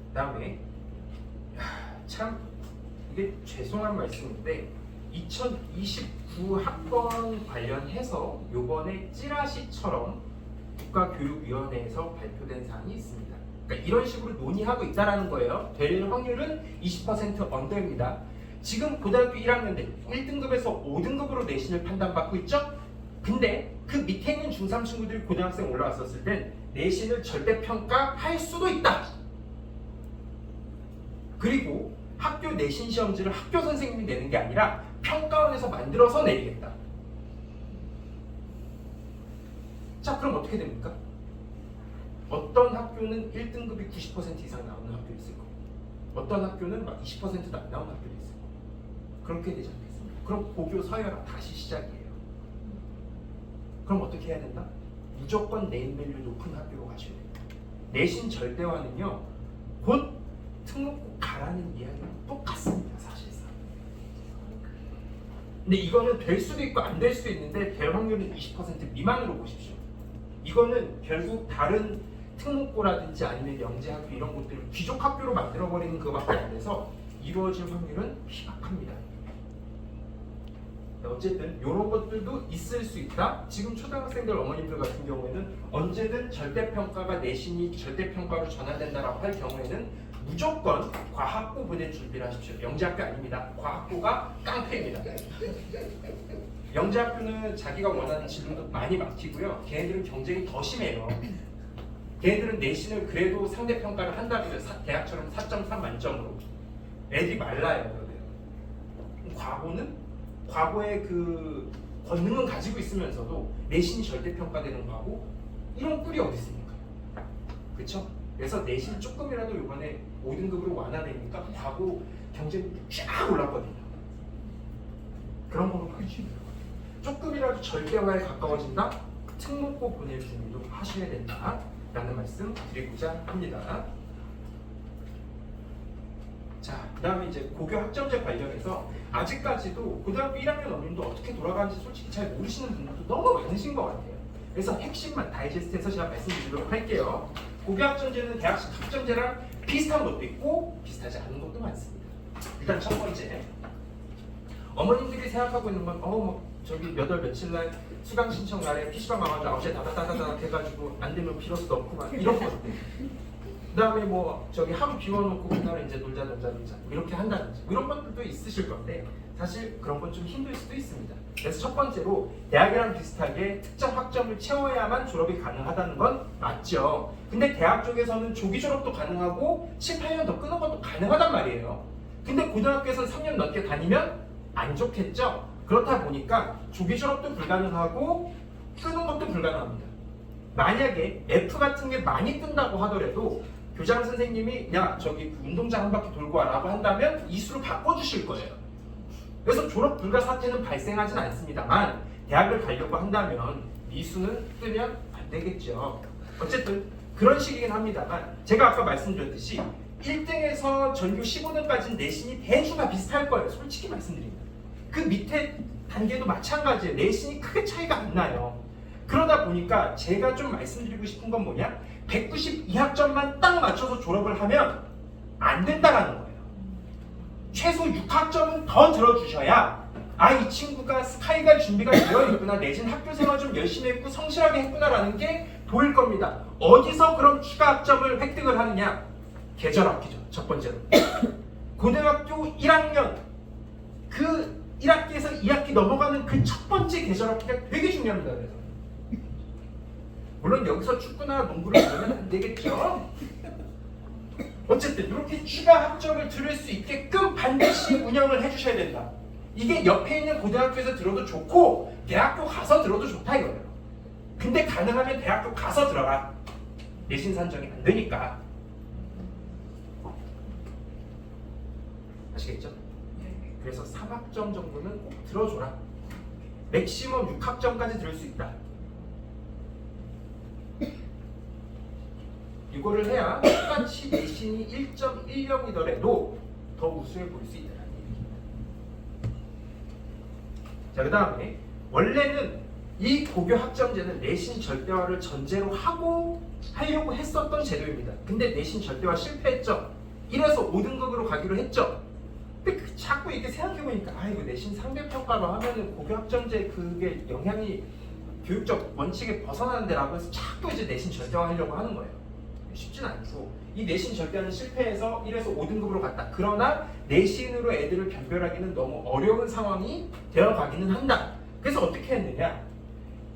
그 다음에 참 이게 죄송한 말씀인데 2029 학번 관련해서 요번에 찌라시처럼 국가교육위원회에서 발표된 사항이 있습니다. 그러니까 이런 식으로 논의하고 있다는 거예요. 될 확률은 20% 언더입니다. 지금 고등학교 1학년 때 1등급에서 5등급으로 내신을 판단받고 있죠? 근데 그 밑에 있는 중3 친구들이 고등학생 올라왔었을 땐 내신을 절대평가할 수도 있다. 그리고 학교 내신 시험지를 학교 선생님이 내는 게 아니라 평가원에서 만들어서 내리겠다. 자, 그럼 어떻게 됩니까? 어떤 학교는 1등급이 90% 이상 나오는 학교도 있을 거고 어떤 학교는 막 20%도 안 나오는 학교도 있을 거고 그렇게 되지 않겠습니까? 그럼 고교 서열화 다시 시작이에요. 그럼 어떻게 해야 된다? 무조건 네임밸류 높은 학교로 가셔야 됩니다. 내신 절대화는요 곧 특목고 가라는 이야기랑 똑같습니다. 사실상. 근데 이거는 될 수도 있고 안 될 수도 있는데 될 확률은 20% 미만으로 보십시오. 이거는 결국 다른 특목고라든지 아니면 영재학교 이런 곳들을 귀족학교로 만들어버리는 그거밖에 안 돼서 이루어질 확률은 희박합니다. 어쨌든 이런 것들도 있을 수 있다. 지금 초등학생들 어머님들 같은 경우에는 언제든 절대평가가 내신이 절대평가로 전환된다라고 할 경우에는 무조건 과학고 보낼 준비를 하십시오. 영재학교 아닙니다. 과학고가 깡패입니다. 영재학교는 자기가 원하는 진로도 많이 막히고요. 걔네들은 경쟁이 더 심해요. 걔네들은 내신을 그래도 상대평가를 한다고요. 대학처럼 4.3 만점으로. 애들이 말라요. 그러면. 과거는 과거의 그 권능은 가지고 있으면서도 내신이 절대평가되는 과거 이런 꿀이 어디 있습니까? 그렇죠? 그래서 내신 조금이라도 이번에 5등급으로 완화되니까 과거 경쟁이 쫙 올랐거든요. 그런 거는 크지. 조금이라도 절대화에 가까워진다? 특목고 보낼 준비도 하셔야 된다라는 말씀 드리고자 합니다. 자, 그 다음에 이제 고교 학점제 관련해서 아직까지도 고등학교 1학년 어린이도 어떻게 돌아가는지 솔직히 잘 모르시는 분들도 너무 많으신 것 같아요. 그래서 핵심만 다이제스트해서 제가 말씀드리도록 할게요. 고교학점제는 대학식 학점제랑 비슷한 것도 있고 비슷하지 않은 것도 많습니다. 일단 첫 번째, 어머님들이 생각하고 있는 건 뭐 저기 몇 월 며칠 날 수강 신청 날에 PC방 와가지고 9시에 다다다다닥 해가지고 안 되면 비로소 넣고 막 이런 것들. 그다음에 뭐 저기 하루 비워놓고 그날 이제 놀자 이렇게 한다든지 이런 것들도 있으실 건데 사실 그런 건 좀 힘들 수도 있습니다. 그래서 첫 번째로 대학이랑 비슷하게 특정 학점을 채워야만 졸업이 가능하다는 건 맞죠. 근데 대학 쪽에서는 조기 졸업도 가능하고 7, 8년 더 끄는 것도 가능하단 말이에요. 근데 고등학교에서는 3년 넘게 다니면 안 좋겠죠. 그렇다 보니까 조기 졸업도 불가능하고 끄는 것도 불가능합니다. 만약에 F 같은 게 많이 뜬다고 하더라도 교장 선생님이 야 저기 운동장 한 바퀴 돌고 와라고 한다면 이수로 바꿔주실 거예요. 그래서 졸업 불가 사태는 발생하진 않습니다만 대학을 가려고 한다면 이수는 뜨면 안 되겠죠. 어쨌든 그런 식이긴 합니다만 제가 아까 말씀드렸듯이 1등에서 전교 15등까지는 내신이 대충 다 비슷할 거예요. 솔직히 말씀드립니다. 그 밑에 단계도 마찬가지예요. 내신이 크게 차이가 안 나요. 그러다 보니까 제가 좀 말씀드리고 싶은 건 뭐냐? 192학점만 딱 맞춰서 졸업을 하면 안 된다라는 거예요. 최소 6학점은 더 들어주셔야 이 친구가 스카이갈 준비가 되어 있구나, 내진 학교 생활 좀 열심히 했고 성실하게 했구나라는 게 보일 겁니다. 어디서 그럼 추가 학점을 획득을 하느냐? 계절학기죠. 첫 번째로. 고등학교 1학년 그 1학기에서 2학기 넘어가는 그 첫 번째 계절학기가 되게 중요합니다. 그래서 물론 여기서 축구나 농구를 보면 안 되겠죠. 어쨌든 이렇게 추가 학점을 들을 수 있게끔 반드시 운영을 해주셔야 된다. 이게 옆에 있는 고등학교에서 들어도 좋고 대학교 가서 들어도 좋다 이거예요. 근데 가능하면 대학교 가서 들어라. 내신 산정이 안 되니까. 아시겠죠? 그래서 3학점 정도는 꼭 들어줘라. 맥시멈 6학점까지 들을 수 있다. 이거를 해야 똑같이 내신이 1.10이더라도 더 우수해 보일 수 있다는 얘기입니다. 자, 그 다음에 원래는 이 고교 학점제는 내신 절대화를 전제로 하려고 했었던 제도입니다. 근데 내신 절대화 실패했죠. 1에서 5등급으로 가기로 했죠. 근데 자꾸 이렇게 생각해보니까 이거 내신 상대평가로 하면은 고교 학점제 그게 영향이 교육적 원칙에 벗어나는데 라고 해서 자꾸 이제 내신 절대화 하려고 하는 거예요. 쉽진 않고 이 내신 절대화는 실패해서 1에서 5등급으로 갔다. 그러나 내신으로 애들을 변별하기는 너무 어려운 상황이 되어가기는 한다. 그래서 어떻게 했느냐?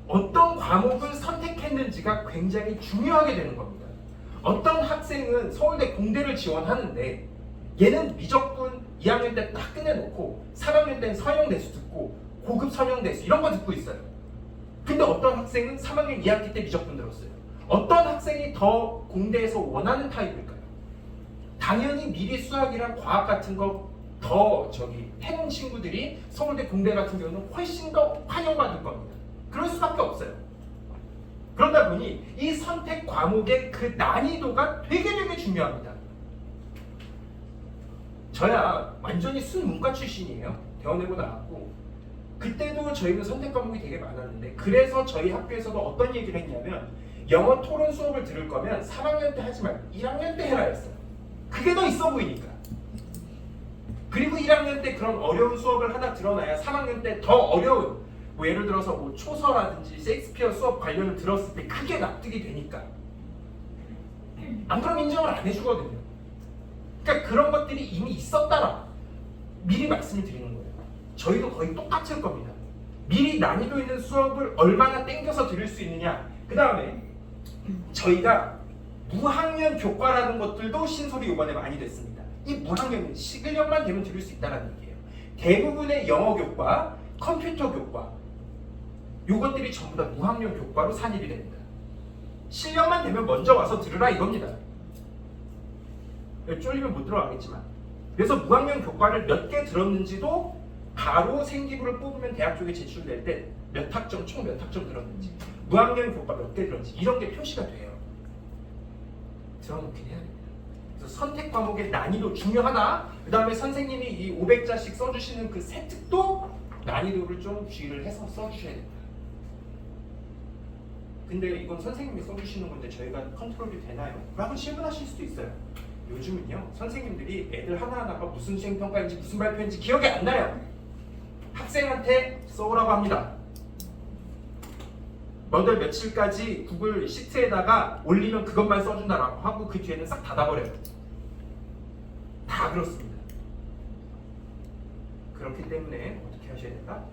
어떤 과목을 선택했는지가 굉장히 중요하게 되는 겁니다. 어떤 학생은 서울대 공대를 지원하는데 얘는 미적분 2학년 때 딱 끝내놓고 3학년 때는 서영대수 듣고 고급 서영대수 이런 거 듣고 있어요. 근데 어떤 학생은 3학년 2학기 때 미적분 들었어요. 어떤 학생이 더 공대에서 원하는 타입일까요? 당연히 미리 수학이랑 과학 같은 거 더 해놓은 친구들이 서울대 공대 같은 경우는 훨씬 더 환영받을 겁니다. 그럴 수밖에 없어요. 그러다 보니 이 선택 과목의 그 난이도가 되게 중요합니다. 저야 완전히 순문과 출신이에요. 대원외고 나왔고 그때도 저희는 선택 과목이 되게 많았는데 그래서 저희 학교에서도 어떤 얘기를 했냐면 영어 토론 수업을 들을 거면 3학년 때 하지 말고 1학년 때 해라 했어요. 그게 더 있어 보이니까. 그리고 1학년 때 그런 어려운 수업을 하나 들어놔야 3학년 때 더 어려운 뭐 예를 들어서 뭐 초서라든지 셰익스피어 수업 관련을 들었을 때 크게 납득이 되니까. 안 그럼 인정을 안 해주거든요. 그러니까 그런 것들이 이미 있었다라 미리 말씀을 드리는 거예요. 저희도 거의 똑같을 겁니다. 미리 난이도 있는 수업을 얼마나 땡겨서 들을 수 있느냐. 그 다음에 저희가 무학년 교과라는 것들도 신설이 이번에 많이 됐습니다. 이 무학년은 11년만 되면 들을 수 있다는 얘기예요. 대부분의 영어 교과, 컴퓨터 교과 요것들이 전부 다 무학년 교과로 산입이 됩니다. 실력만 되면 먼저 와서 들으라 이겁니다. 쫄리면 못 들어가겠지만 그래서 무학년 교과를 몇 개 들었는지도 바로 생기부를 뽑으면 대학 쪽에 제출될 때 몇 학점, 총 몇 학점 들었는지 무학년 교과 몇 개 들었는지 이런 게 표시가 돼요. 들어놓긴 해야 됩니다. 그래서 선택 과목의 난이도 중요하다. 그 다음에 선생님이 이 500자씩 써주시는 그 세특도 난이도를 좀 주의를 해서 써주셔야 됩니다. 근데 이건 선생님이 써주시는 건데 저희가 컨트롤이 되나요? 라고 질문하실 수도 있어요. 요즘은요 선생님들이 애들 하나하나가 무슨 수행평가인지 무슨 발표인지 기억이 안 나요. 학생한테 써오라고 합니다. 몇 월 며칠까지 구글 시트에다가 올리면 그것만 써준다라고 하고 그 뒤에는 싹 닫아버려요. 다 그렇습니다. 그렇기 때문에 어떻게 하셔야 된다?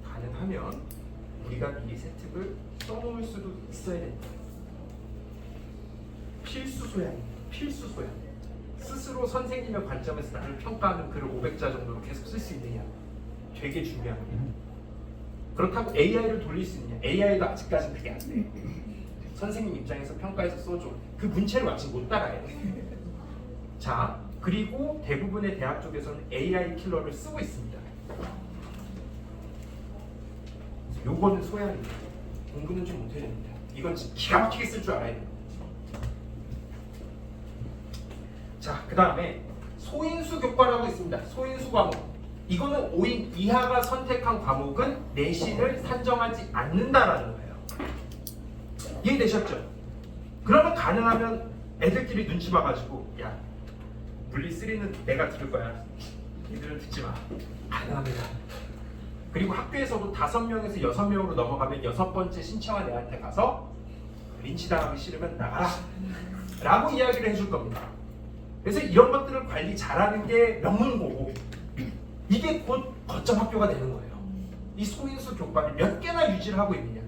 가능하면 우리가 미리 세특을 써놓을 수도 있어야 된다. 필수 소양입니다. 필수 소양. 스스로 선생님의 관점에서 나를 평가하는 글을 500자 정도로 계속 쓸 수 있느냐. 되게 중요합니다. 그렇다고 AI를 돌릴 수 있느냐? AI도 아직까지는 그게 안 돼. 선생님 입장에서 평가해서 써줘. 그 문체를 아직 못 따라요. 자, 그리고 대부분의 대학 쪽에서는 AI 킬러를 쓰고 있습니다. 요거는 소양입니다. 공부는 좀 못해야 됩니다. 이건 진짜 기가 막히게 쓸 줄 알아야 돼요. 자, 그 다음에 소인수 교과라고 있습니다. 소인수 과목. 이거는 5인 이하가 선택한 과목은 내신을 산정하지 않는다라는 거예요. 이해되셨죠? 그러면 가능하면 애들끼리 눈치 봐가지고 야, 물리 3는 내가 들을 거야. 얘들은 듣지 마. 가능합니다. 그리고 학교에서도 5명에서 6명으로 넘어가면 6번째 신청한 애한테 가서 린치당하기 싫으면 나가라 라고 이야기를 해줄 겁니다. 그래서 이런 것들을 관리 잘하는 게 명문고고 이게 곧 거점 학교가 되는 거예요. 이 소인수 교과를 몇 개나 유지를 하고 있느냐.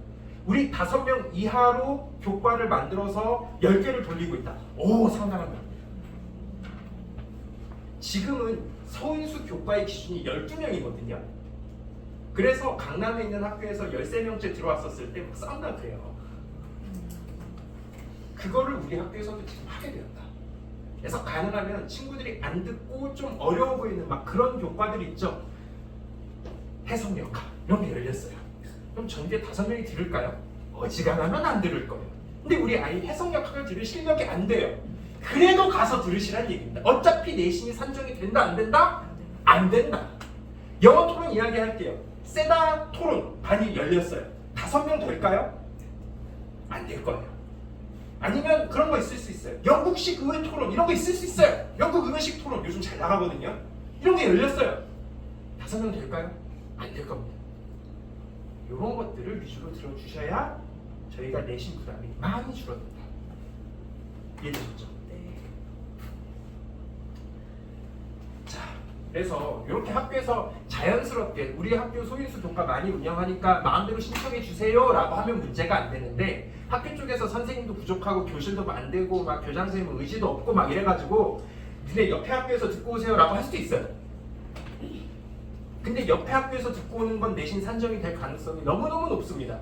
우리 5명 이하로 교과를 만들어서 10개를 돌리고 있다. 오, 상당한 겁니다. 지금은 소인수 교과의 기준이 12명이거든요. 그래서 강남에 있는 학교에서 13명째 들어왔었을 때 막 싸운다 그래요. 그거를 우리 학교에서도 지금 하게 되었다. 그래서 가능하면 친구들이 안 듣고 좀 어려워 보이는 막 그런 교과들이 있죠. 해석역학 이런 게 열렸어요. 그럼 전교에 5명이 들을까요? 어지간하면 안 들을 거예요. 근데 우리 아이 해석역학을 들을 실력이 안 돼요. 그래도 가서 들으시란 얘기입니다. 어차피 내신이 산정이 된다 안 된다? 안 된다. 영어 토론 이야기할게요. 세다 토론 반이 열렸어요. 5명 될까요? 안 될 거예요. 아니면 그런 거 있을 수 있어요. 영국식 의회 토론 이런 거 있을 수 있어요. 영국 의회식 토론 요즘 잘 나가거든요. 이런 게 열렸어요. 5명 될까요? 안 될 겁니다. 이런 것들을 위주로 들어주셔야 저희가 내신 부담이 많이 줄어든다. 이해되셨죠? 네. 자, 그래서 이렇게 학교에서 자연스럽게 우리 학교 소인수 교과 많이 운영하니까 마음대로 신청해 주세요 라고 하면 문제가 안 되는데 학교 쪽에서 선생님도 부족하고 교실도 안 되고 막 교장 선생님 의지도 없고 막 이래가지고 니네 옆에 학교에서 듣고 오세요 라고 할 수도 있어요. 근데 옆에 학교에서 듣고 오는 건 내신 산정이 될 가능성이 너무너무 높습니다.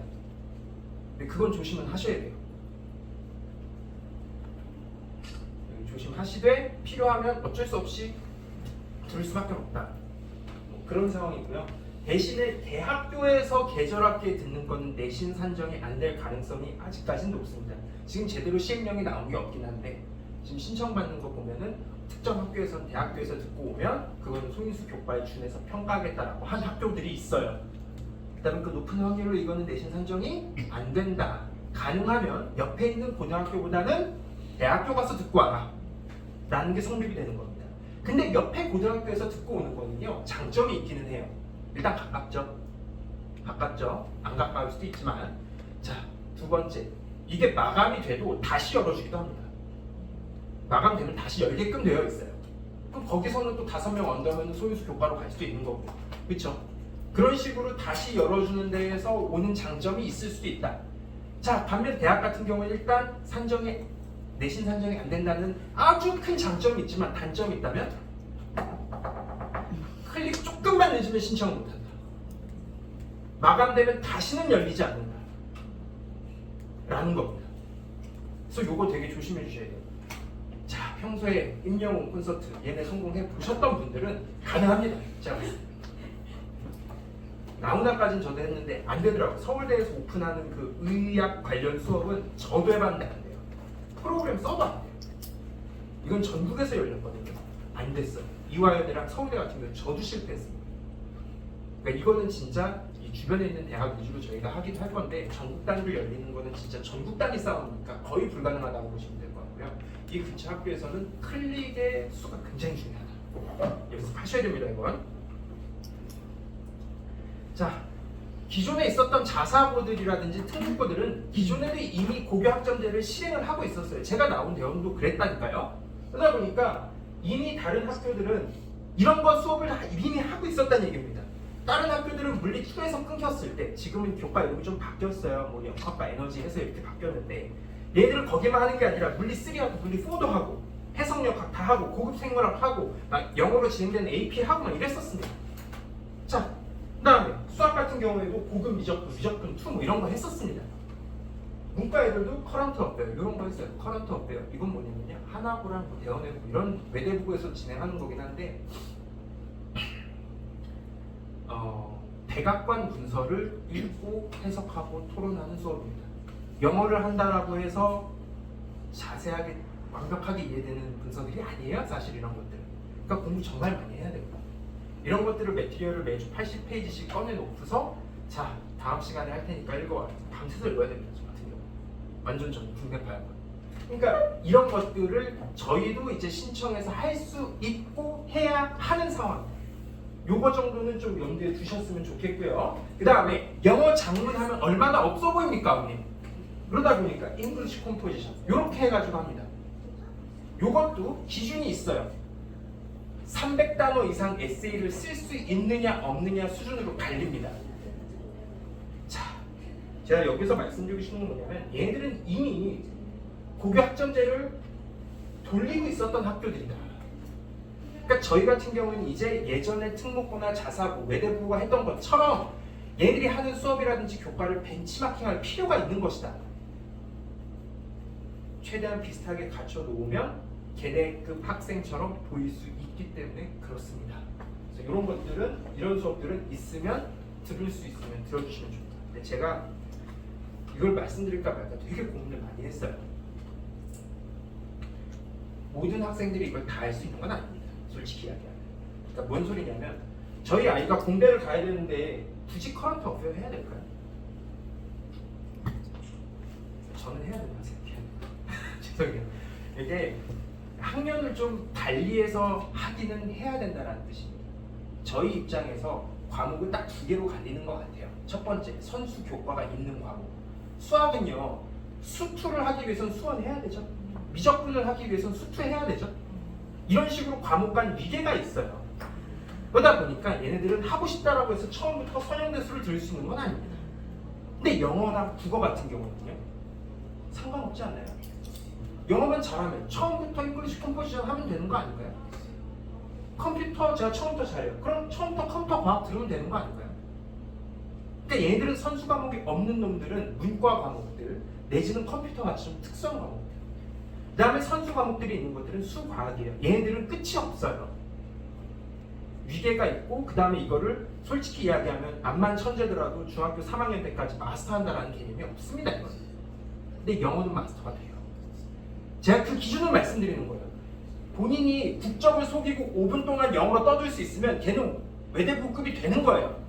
근데 그건 조심은 하셔야 돼요. 조심하시되 필요하면 어쩔 수 없이 들을 수밖에 없다. 그런 상황이고요. 대신에 대학교에서 계절학기에 듣는 건 내신 산정이 안 될 가능성이 아직까지는 높습니다. 지금 제대로 시행령이 나온 게 없긴 한데 지금 신청받는 거 보면은 특정 학교에서는 대학교에서 듣고 오면 그거는 소인수 교과에 준해서 평가하겠다라고 한 학교들이 있어요. 그다음에 그 높은 확률로 이거는 내신 산정이 안 된다. 가능하면 옆에 있는 고등학교보다는 대학교 가서 듣고 와라 라는 게 성립이 되는 겁니다. 근데 옆에 고등학교에서 듣고 오는 거는요 장점이 있기는 해요. 일단 가깝죠. 안 가까울 수도 있지만 자, 2번째 이게 마감이 돼도 다시 열어주기도 합니다. 마감되면 다시 열게끔 되어 있어요. 그럼 거기서는 또 5명 언더면 소인수 교과로 갈 수도 있는 거고, 그렇죠? 그런 식으로 다시 열어주는 데에서 오는 장점이 있을 수도 있다. 자, 반면 대학 같은 경우는 일단 내신 산정이 안 된다는 아주 큰 장점이 있지만 단점이 있다면 클릭 조금만 늦으면 신청을 못한다. 마감되면 다시는 열리지 않는다 라는 겁니다. 그래서 요거 되게 조심해 주셔야 돼요. 자, 평소에 임영웅 콘서트 얘네 성공해 보셨던 분들은 가능합니다. 제가 나훈아까지는 저도 했는데 안 되더라고요. 서울대에서 오픈하는 그 의학 관련 수업은 저도 해봤는데 안 돼요. 프로그램 써도 안 돼요. 이건 전국에서 열렸거든요. 안 됐어요. 이화여대랑 서울대 같은 경우는 저도 실패했습니다. 그러니까 이거는 진짜 이 이 주변에 있는 대학 위주로 저희가 하긴 할 건데 전국 단위로 열리는 거는 진짜 전국 단위 싸움이니까 거의 불가능하다고 보시면 될 것 같고요. 이 근처 학교에서는 클릭의 수가 굉장히 중요하다. 여기서 하셔야 됩니다, 이건. 자, 기존에 있었던 자사고들이라든지 특목고들은 기존에도 이미 고교 학점제를 실행을 하고 있었어요. 제가 나온 대원도 그랬다니까요. 그러다 보니까 이미 다른 학교들은 이런 거 수업을 이미 하고 있었다는 얘기입니다. 다른 학교들은 물리 2에서 끊겼을 때 지금은 교과 이름이 좀 바뀌었어요. 뭐 역학과 에너지 해서 이렇게 바뀌었는데 얘들은 거기만 하는 게 아니라 물리 3하고 물리 4도 하고 해석역학 다 하고 고급 생물학 하고 막 영어로 진행되는 AP 하고 막 이랬었습니다. 자, 그다음에 수학 같은 경우에도 고급 미적분, 미적분 2 뭐 이런 거 했었습니다. 문과 애들도 커런트 어페어 이런 거 했어요. 커런트 어페어 이건 뭐냐면요, 하나고랑 뭐 대원외고 이런 외대부에서 진행하는 거긴 한데 백악관 문서를 읽고 해석하고 토론하는 수업입니다. 영어를 한다라고 해서 자세하게 완벽하게 이해되는 문서들이 아니에요, 사실 이런 것들은. 그러니까 공부 정말 많이 해야 됩니다. 이런 것들을 매트리얼을 매주 80페이지씩 꺼내놓고서 자, 다음 시간에 할 테니까 읽어와. 밤새서 읽어야 됩니다, 저 같은 경우. 완전 전 국내파였거든요. 그러니까 이런 것들을 저희도 이제 신청해서 할 수 있고 해야 하는 상황입니다. 요거 정도는 좀 염두에 두셨으면 좋겠고요. 그 다음에 영어 작문하면 얼마나 없어 보입니까, 언니? 그러다 보니까 English Composition 요렇게 해가지고 합니다. 요것도 기준이 있어요. 300단어 이상 에세이를 쓸 수 있느냐 없느냐 수준으로 갈립니다. 자, 제가 여기서 말씀드리고 싶은 건 뭐냐면 얘네들은 이미 고교 학점제를 돌리고 있었던 학교들이다. 그러니까 저희 같은 경우는 이제 예전에 특목고나 자사고, 외대부가 했던 것처럼 얘들이 하는 수업이라든지 교과를 벤치마킹할 필요가 있는 것이다. 최대한 비슷하게 갖춰 놓으면 걔네급 학생처럼 보일 수 있기 때문에 그렇습니다. 그래서 이런 것들은, 이런 수업들은 있으면 들을 수 있으면 들어주시면 좋다. 근데 제가 이걸 말씀드릴까 말까 되게 고민을 많이 했어요. 모든 학생들이 이걸 다 할 수 있는 건 아닙니다. 솔직히 이야기하면. 그러니까 뭔 소리냐면 저희 아이가 공대를 가야 되는데 굳이 커런트 어페어 해야 될까요? 저는 해야 된다고 생각해요. 죄송해요. 이게 학년을 좀 달리해서 하기는 해야 된다는 뜻입니다. 저희 입장에서 과목을 딱 2개로 갈리는 것 같아요. 첫 번째, 선수 교과가 있는 과목. 수학은요, 수투를 하기 위해서는 수원해야 되죠. 미적분을 하기 위해서는 수투해야 되죠. 이런 식으로 과목 간 위계가 있어요. 그러다 보니까 얘네들은 하고 싶다라고 해서 처음부터 선형대수를 들을 수 있는 건 아닙니다. 근데 영어나 국어 같은 경우는요, 상관없지 않나요? 영어만 잘하면 처음부터 잉글리시 컴포지션 하면 되는 거 아닐까요? 컴퓨터 제가 처음부터 잘해요. 그럼 처음부터 컴퓨터 과학 들으면 되는 거 아닐까요? 그러니까 얘네들은 선수 과목이 없는 놈들은 문과 과목들 내지는 컴퓨터 같이 좀 특수한 과목들, 그 다음에 선수 과목들이 있는 것들은 수과학이에요. 얘네들은 끝이 없어요. 위계가 있고 그 다음에 이거를 솔직히 이야기하면 암만 천재더라도 중학교 3학년 때까지 마스터한다는 개념이 없습니다. 이건. 근데 영어는 마스터가 돼요. 제가 그 기준을 말씀드리는 거예요. 본인이 국적을 속이고 5분 동안 영어로 떠들 수 있으면 걔는 외대부급이 되는 거예요.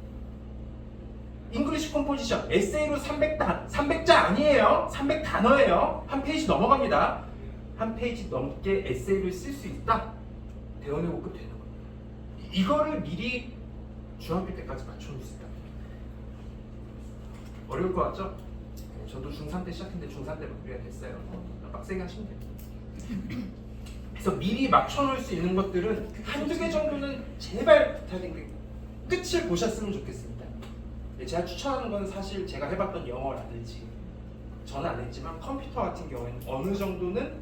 잉글리시 컴포지션 에세이로 300자 아니에요. 300단어예요. 한 페이지 넘어갑니다. 한 페이지 넘게 에세이를 쓸 수 있다. 대원외고급 되는 겁니다. 이거를 미리 중학교 때까지 맞춰놓을 수 있다. 어려울 것 같죠? 저도 중3 때 시작했는데 중3 때 마무리가 됐어요. 빡세게 하시면 돼요. 그래서 미리 맞춰놓을 수 있는 것들은 한두 개 정도는 제발 부탁드리는 끝을 보셨으면 좋겠습니다. 제가 추천하는 건 사실 제가 해봤던 영어라든지 저는 안 했지만 컴퓨터 같은 경우에는 어느 정도는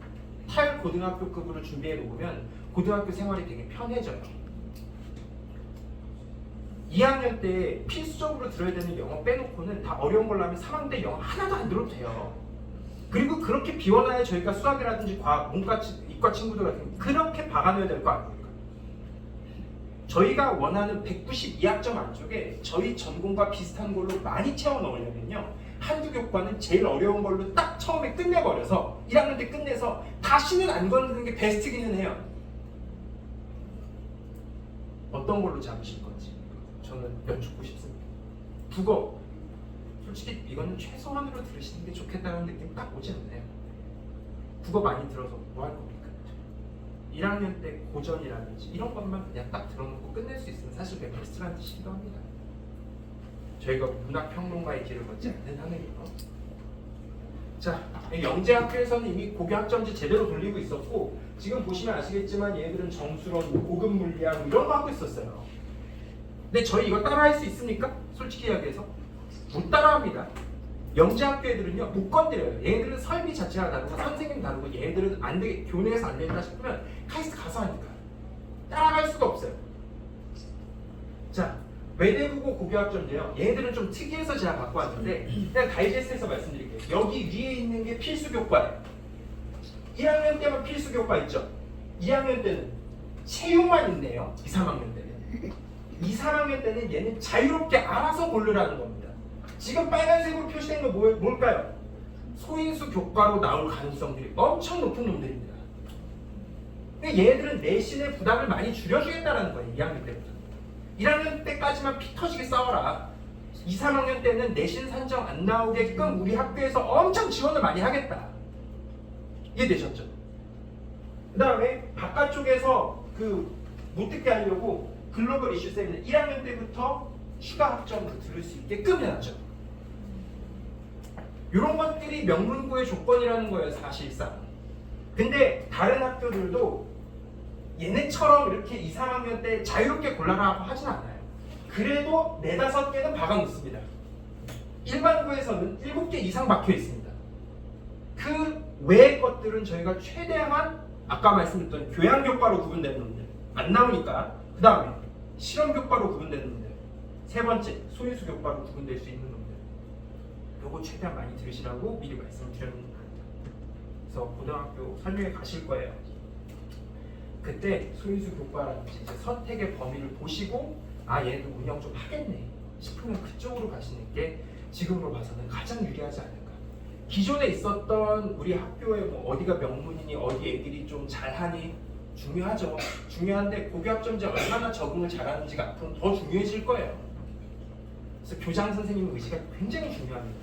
탈고등학교급으로 준비해 놓으면 고등학교 생활이 되게 편해져요. 2학년 때 필수적으로 들어야 되는 영어 빼놓고는 다 어려운 걸로 하면 3학년 때 영어 하나도 안 들어도 돼요. 그리고 그렇게 비워놔야 저희가 수학이라든지 과학, 문과, 이과 친구들 같은 경우 그렇게 박아놔야 될 거 아닙니까? 저희가 원하는 192학점 안쪽에 저희 전공과 비슷한 걸로 많이 채워 넣으려면요, 한두 교과는 제일 어려운 걸로 딱 처음에 끝내버려서 1학년 때 끝내서 다시는 안 건드는 게 베스트기는 해요. 어떤 걸로 잡으실 건지 저는 여쭙고 싶습니다. 국어 솔직히 이거는 최소한으로 들으시는 게 좋겠다는 느낌 딱 오지 않나요? 국어 많이 들어서 뭐 할 겁니까? 1학년 때 고전이라든지 이런 것만 그냥 딱 들어놓고 끝낼 수 있으면 사실 그게 베스트라는 뜻이기도 합니다. 저희가 문학평론가의 길을 걷지 않는 한은요. 자, 영재학교에서는 이미 고교학점제 제대로 돌리고 있었고 지금 보시면 아시겠지만 얘들은 정수론, 고급 물리학 이런 거 하고 있었어요. 근데 저희 이거 따라할 수 있습니까? 솔직히 이야기해서 못 따라합니다. 영재학교 애들은요 못 건드려요. 얘들은 설비 자체가 다르고 선생님 다르고 얘들은 안 되게 교내에서 안 된다 싶으면 카이스트 가서 하니까 따라갈 수가 없어요. 자, 외대국어 고교학점제요. 얘들은 좀 특이해서 제가 갖고 왔는데 그냥 다이제스트에서 말씀드릴게요. 여기 위에 있는 게 필수 교과예요. 1학년 때만 필수 교과 있죠. 2학년 때는 체육만 있네요. 2, 3학년 때는. 2, 3학년 때는 얘는 자유롭게 알아서 고르라는 겁니다. 지금 빨간색으로 표시된 거 뭘까요? 소인수 교과로 나올 가능성들이 엄청 높은 놈들입니다. 근데 얘들은 내신의 부담을 많이 줄여주겠다는 거예요. 2학년 때부터. 1학년 때까지만 피 터지게 싸워라. 2, 3학년 때는 내신 산정 안 나오게끔 우리 학교에서 엄청 지원을 많이 하겠다. 이해되셨죠? 그 다음에 바깥쪽에서 못 듣게 하려고 글로벌 이슈 세미나 1학년 때부터 추가 학점으로 들을 수 있게끔 해놨죠. 이런 것들이 명문고의 조건이라는 거예요, 사실상. 근데 다른 학교들도 얘네처럼 이렇게 2, 3학년 때 자유롭게 골라라고 하진 않아요. 그래도 4, 5개는 박아놓습니다. 일반고에서는 7개 이상 박혀 있습니다. 그 외의 것들은 저희가 최대한 아까 말씀드렸던 교양교과로 구분되는 놈들 안 나오니까 그 다음에 실험교과로 구분되는 놈들 세 번째 소인수 교과로 구분될 수 있는 놈들 요거 최대한 많이 들으시라고 미리 말씀을 드렸습니다. 그래서 고등학교 설명회 가실 거예요. 그때 소인수 교과라든지 이제 선택의 범위를 보시고 아 얘도 운영 좀 하겠네 싶으면 그쪽으로 가시는 게 지금으로 봐서는 가장 유리하지 않을까. 기존에 있었던 우리 학교에 뭐 어디가 명문이니 어디 애들이 좀 잘하니 중요하죠. 중요한데 고교학점제 얼마나 적응을 잘하는지가 앞으로 더 중요해질 거예요. 그래서 교장 선생님 의지가 굉장히 중요합니다.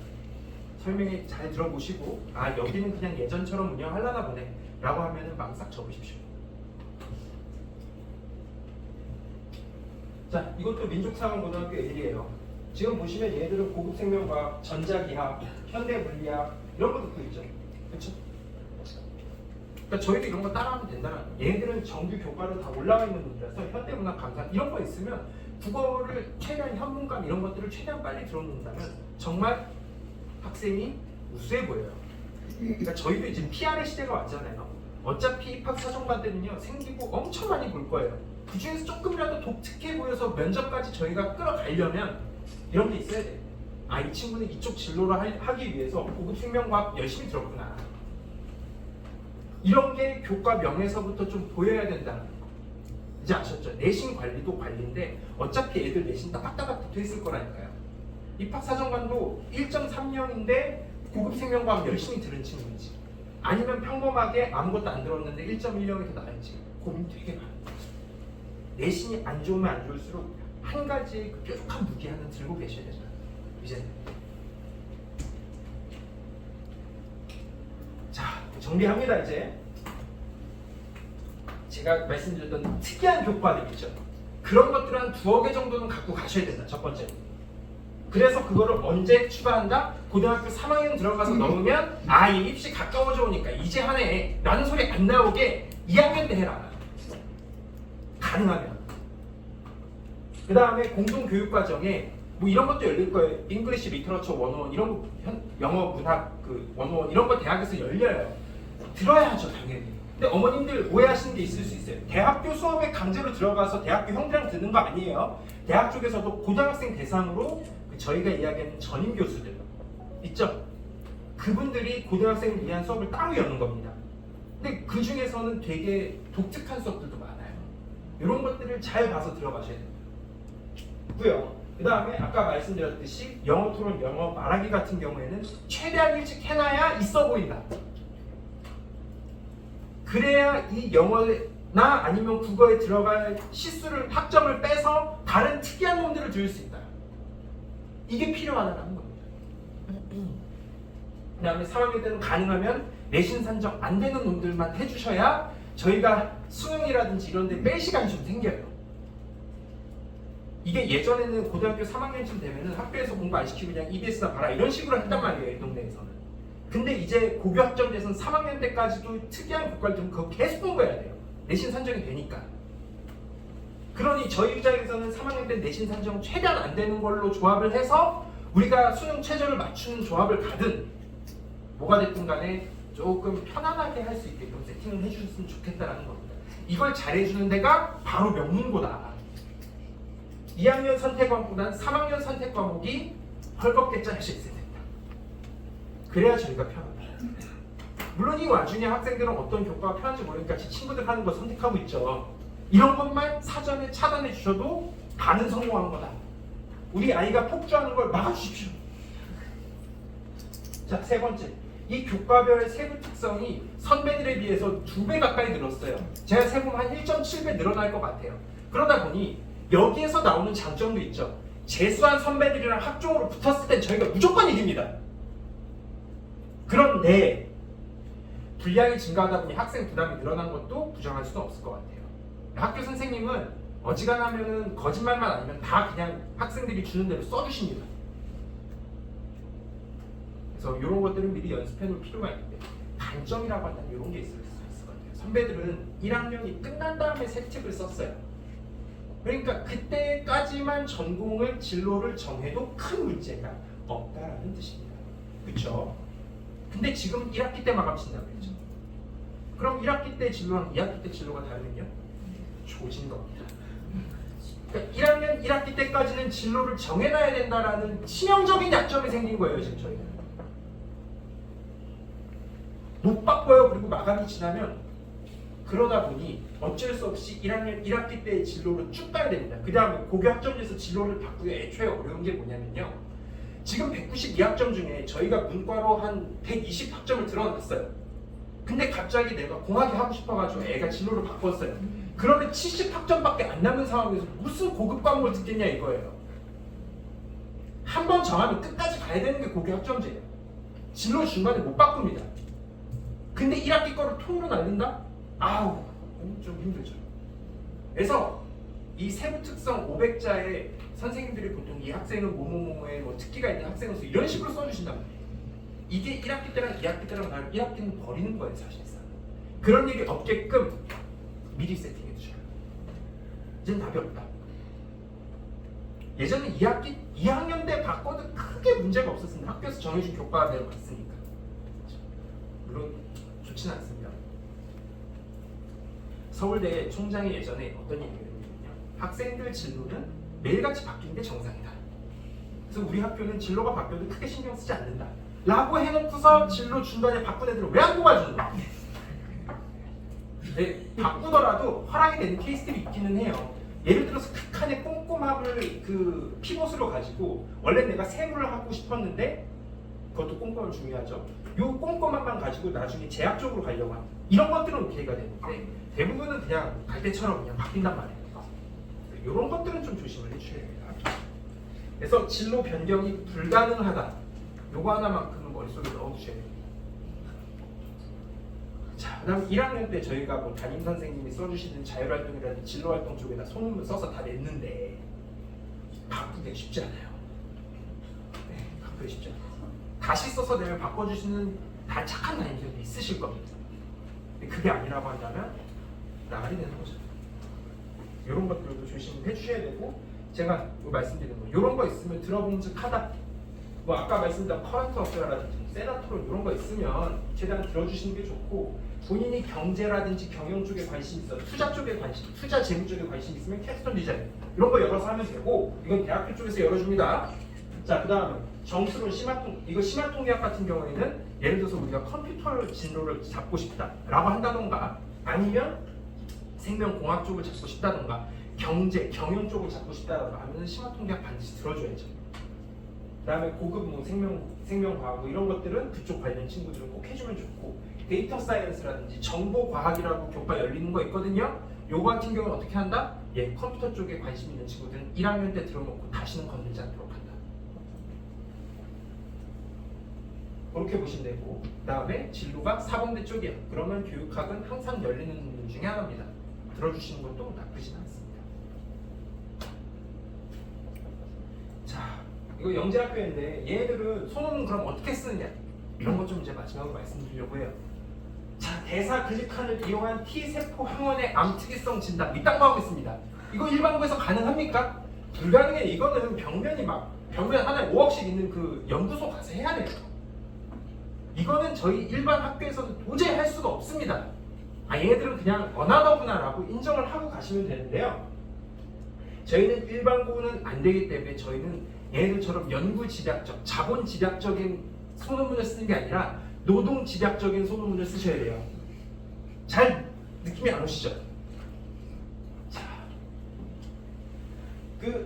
설명회 잘 들어보시고 아 여기는 그냥 예전처럼 운영하려나 보네 라고 하면은 마음 싹 접으십시오. 자, 이것도 민족사관고등학교 애들이에요. 지금 보시면 얘들은 고급 생명과학, 전자기학, 현대물리학 이런 거 듣고 있죠. 그렇죠? 그러니까 저희도 이런 거 따라하면 된다는 거예요. 얘들은 정규 교과로 다 올라가 있는 분들이라서 현대문학 강사 이런 거 있으면 국어를 최대한 현문감 이런 것들을 최대한 빨리 들어놓는다면 정말 학생이 우수해 보여요. 그러니까 저희도 이제 PR의 시대가 왔잖아요. 어차피 입학 사정관 때는요 생기고 엄청 많이 볼 거예요. 그 중에서 조금이라도 독특해 보여서 면접까지 저희가 끌어가려면 이런 게 있어야 돼. 아, 이 친구는 이쪽 진로를 하기 위해서 고급 생명과학 열심히 들었구나. 이런 게 교과 명에서부터 좀 보여야 된다는 거. 이제 아셨죠? 내신 관리도 관리인데 어차피 애들 내신 따박따박 붙어 있을 거라니까요. 입학사정관도 1.30인데 고급 생명과학 열심히 들은 친구인지 아니면 평범하게 아무것도 안 들었는데 1.10이 더 나은지 고민 되게 많아요. 내신이 안 좋으면 안 좋을수록 한 가지의 그 뾰족한 무기 하나 들고 계셔야 된다. 이제 자 정리합니다. 이제 제가 말씀드렸던 특이한 교과들 있죠. 그런 것들 한 2개 정도는 갖고 가셔야 된다. 첫 번째. 그래서 그거를 언제 추가한다? 고등학교 3학년 들어가서 넣으면 아, 이 입시 가까워져 오니까 이제 하네 라는 소리 안 나오게 2학년 때 해라. 가능하면. 그 다음에 공동교육과정에 뭐 이런 것도 열릴 거예요. 잉글리시 리터러처 101 이런 거, 영어 문학 101 이런 거 대학에서 열려요. 들어야죠 당연히. 근데 어머님들 오해하시는 게 있을 수 있어요. 대학교 수업에 강제로 들어가서 대학교 형들이랑 듣는 거 아니에요. 대학 쪽에서도 고등학생 대상으로 저희가 이야기하는 전임 교수들 있죠. 그분들이 고등학생을 위한 수업을 따로 여는 겁니다. 근데 그 중에서는 되게 독특한 수업들도 많아요. 이런 것들을 잘 봐서 들어가셔야 됩니다. 그 다음에 아까 말씀드렸듯이 영어 토론, 영어 말하기 같은 경우에는 최대한 일찍 해놔야 있어 보인다. 그래야 이 영어나 아니면 국어에 들어갈 시수를 학점을 빼서 다른 특이한 놈들을 들을 수 있다. 이게 필요하다는 겁니다. 그 다음에 3학년 때는 가능하면 내신 산정 안 되는 놈들만 해주셔야 저희가 수능이라든지 이런 데 뺄 시간이 좀 생겨요. 이게 예전에는 고등학교 3학년쯤 되면은 학교에서 공부 안 시키고 그냥 EBS나 봐라 이런 식으로 했단 말이에요, 이 동네에서는. 근데 이제 고교 학점제에서는 3학년 때까지도 특이한 교과를 좀 그거 계속 공부해야 돼요. 내신 산정이 되니까. 그러니 저희 입장에서는 3학년 때 내신 산정 최대한 안 되는 걸로 조합을 해서 우리가 수능 최저를 맞추는 조합을 가든 뭐가 됐든 간에 조금 편안하게 할 수 있게끔 세팅을 해주셨으면 좋겠다라는 겁니다. 이걸 잘해주는 데가 바로 명문고다. 2학년 선택 과목보다는 3학년 선택 과목이 헐겁게 짜여져 있어야 된다. 그래야 저희가 편하다. 물론 이 와중에 학생들은 어떤 교과가 편한지 모르니까 제 친구들 하는 거 선택하고 있죠. 이런 것만 사전에 차단해 주셔도 반은 성공한 거다. 우리 아이가 폭주하는 걸 막아주십시오. 자, 세 번째. 이 교과별 세부 특성이 선배들에 비해서 2배 가까이 늘었어요. 제가 세보면 한 1.7배 늘어날 것 같아요. 그러다 보니 여기에서 나오는 장점도 있죠. 재수한 선배들이랑 학종으로 붙었을 땐 저희가 무조건 이깁니다. 그런데 분량이 증가하다 보니 학생 부담이 늘어난 것도 부정할 수는 없을 것 같아요. 학교 선생님은 어지간하면 거짓말만 아니면 다 그냥 학생들이 주는 대로 써주십니다. 그래서 이런 것들은 미리 연습해 놓을 필요가 있는데 단점이라고 한다면 이런 게 있을 수 있을 것 같아요. 선배들은 1학년이 끝난 다음에 새 특을 썼어요. 그러니까 그때까지만 전공을 진로를 정해도 큰 문제가 없다라는 뜻입니다. 그렇죠? 근데 지금 1학기 때 마감 친다고 했죠. 그럼 1학기 때 진로랑 2학기 때 진로가 다르면요? 조진 겁니다. 그러니까 1학년 1학기 때까지는 진로를 정해놔야 된다라는 치명적인 약점이 생긴 거예요, 지금 저희는. 못 바꿔요. 그리고 마감이 지나면 그러다 보니 어쩔 수 없이 1학년 1학기 때의 진로로 쭉 가야 됩니다. 그 다음에 고교 학점에서 진로를 바꾸기 애초에 어려운 게 뭐냐면요. 지금 192학점 중에 저희가 문과로 한 120학점을 들어놨어요. 근데 갑자기 내가 공학이 하고 싶어가지고 애가 진로를 바꿨어요. 그러면 70학점밖에 안 남은 상황에서 무슨 고급 과목을 듣겠냐 이거예요. 한 번 정하면 끝까지 가야 되는 게 고교 학점제예요. 진로 중간에 못 바꿉니다. 근데 1학기 거를 통으로 날린다? 아우, 좀 힘들죠. 그래서 이 세부 특성 500자에 선생님들이 보통 이 학생은 뭐뭐뭐에 뭐 특기가 있는 학생은 이런 식으로 써주신단 말이에요. 이게 1학기 때랑 2학기 때랑 다르면 1학기는 버리는 거예요, 사실상. 그런 일이 없게끔 미리 세팅해 주셔요. 이제는 답이 없다. 예전에 2학년 때 바꿔도 크게 문제가 없었습니다. 학교에서 정해준 교과대로 갔으니까. 물론 좋지는 않습니다. 서울대 총장이 예전에 어떤 얘기를 했냐면요. 학생들 진로는 매일같이 바뀌는 게 정상이다. 그래서 우리 학교는 진로가 바뀌어도 크게 신경 쓰지 않는다. 라고 해놓고서 진로 중간에 바꾼 애들은 왜 안 뽑아주는 거야? 네, 바꾸더라도 허락이 되는 케이스들이 있기는 해요. 예를 들어서 극한의 꼼꼼함을 그 피봇으로 가지고 원래 내가 세무를 하고 싶었는데 그것도 꼼꼼함 중요하죠. 요 꼼꼼함만 가지고 나중에 제약 쪽으로 가려고 합니다. 이런 것들은 오케이가 되는데 대부분은 그냥 갈 때처럼 그냥 바뀐단 말이에요. 이런 것들은 좀 조심을 해주셔야 됩니다. 그래서 진로 변경이 불가능하다. 요거 하나만큼은 머릿속에 넣어두셔야 됩니다. 자, 그 다음 1학년 때 저희가 뭐 담임 선생님이 써주시는 자율활동이라든지 진로활동 쪽에다 소문을 써서 다 냈는데 바꾸기가 쉽지 않아요. 네, 바꾸기 쉽지 않아요. 다시 써서 내면 바꿔주시는 다 착한 담임선생님이 있으실 겁니다. 근데 그게 아니라고 한다면 나가리 되는 거죠. 이런 것들도 조심해 주셔야 되고 제가 말씀드리는 거 이런 거 있으면 들어봄직하다. 뭐 아까 말씀드린 커런트 어페어라든지 세나토론 이런 거 있으면 최대한 들어주시는 게 좋고 본인이 경제라든지 경영 쪽에 관심 있어 투자 쪽에 관심, 투자 재무 쪽에 관심 있으면 캡스톤 디자인 이런 거 열어서 하면 되고 이건 대학교 쪽에서 열어줍니다. 자, 그 다음에 정수론 심화통 이거 심화통계학 같은 경우에는 예를 들어서 우리가 컴퓨터 진로를 잡고 싶다라고 한다던가 아니면 생명공학 쪽을 잡고 싶다던가 경제, 경영 쪽을 잡고 싶다던가 하면 심화통계학 반드시 들어줘야죠. 그 다음에 고급 뭐 생명과학 뭐 이런 것들은 그쪽 관련 친구들은 꼭 해주면 좋고 데이터 사이언스라든지 정보과학이라고 교과 열리는 거 있거든요. 요거 같은 경우는 어떻게 한다? 예, 컴퓨터 쪽에 관심 있는 친구들은 1학년 때 들어놓고 다시는 건들지 않도록 한다. 그렇게 보시면 되고, 그 다음에 진로가 사범대 쪽이야. 그러면 교육학은 항상 열리는 문 중에 하나입니다. 들어주시는 것도 나쁘진 않습니다. 자, 이거 영재학교인데 얘들은 소논문 그럼 어떻게 쓰느냐, 이런 것 좀 이제 마지막으로 말씀드리려고 해요. 자, 대사 클릭칸을 이용한 T세포 항원의 암특이성 진단 밑당하고 있습니다. 이거 일반고에서 가능합니까? 불가능해. 이거는 병면 하나에 5억씩 있는 그 연구소 가서 해야 돼요. 이거는 저희 일반 학교에서는 도저히 할 수가 없습니다. 얘네들은 그냥 어나더구나라고 인정을 하고 가시면 되는데요. 저희는 일반고는 안 되기 때문에 저희는 얘네들처럼 연구집약적, 자본집약적인 소논문을 쓰는 게 아니라 노동집약적인 소논문을 쓰셔야 돼요. 잘 느낌이 안 오시죠? 자,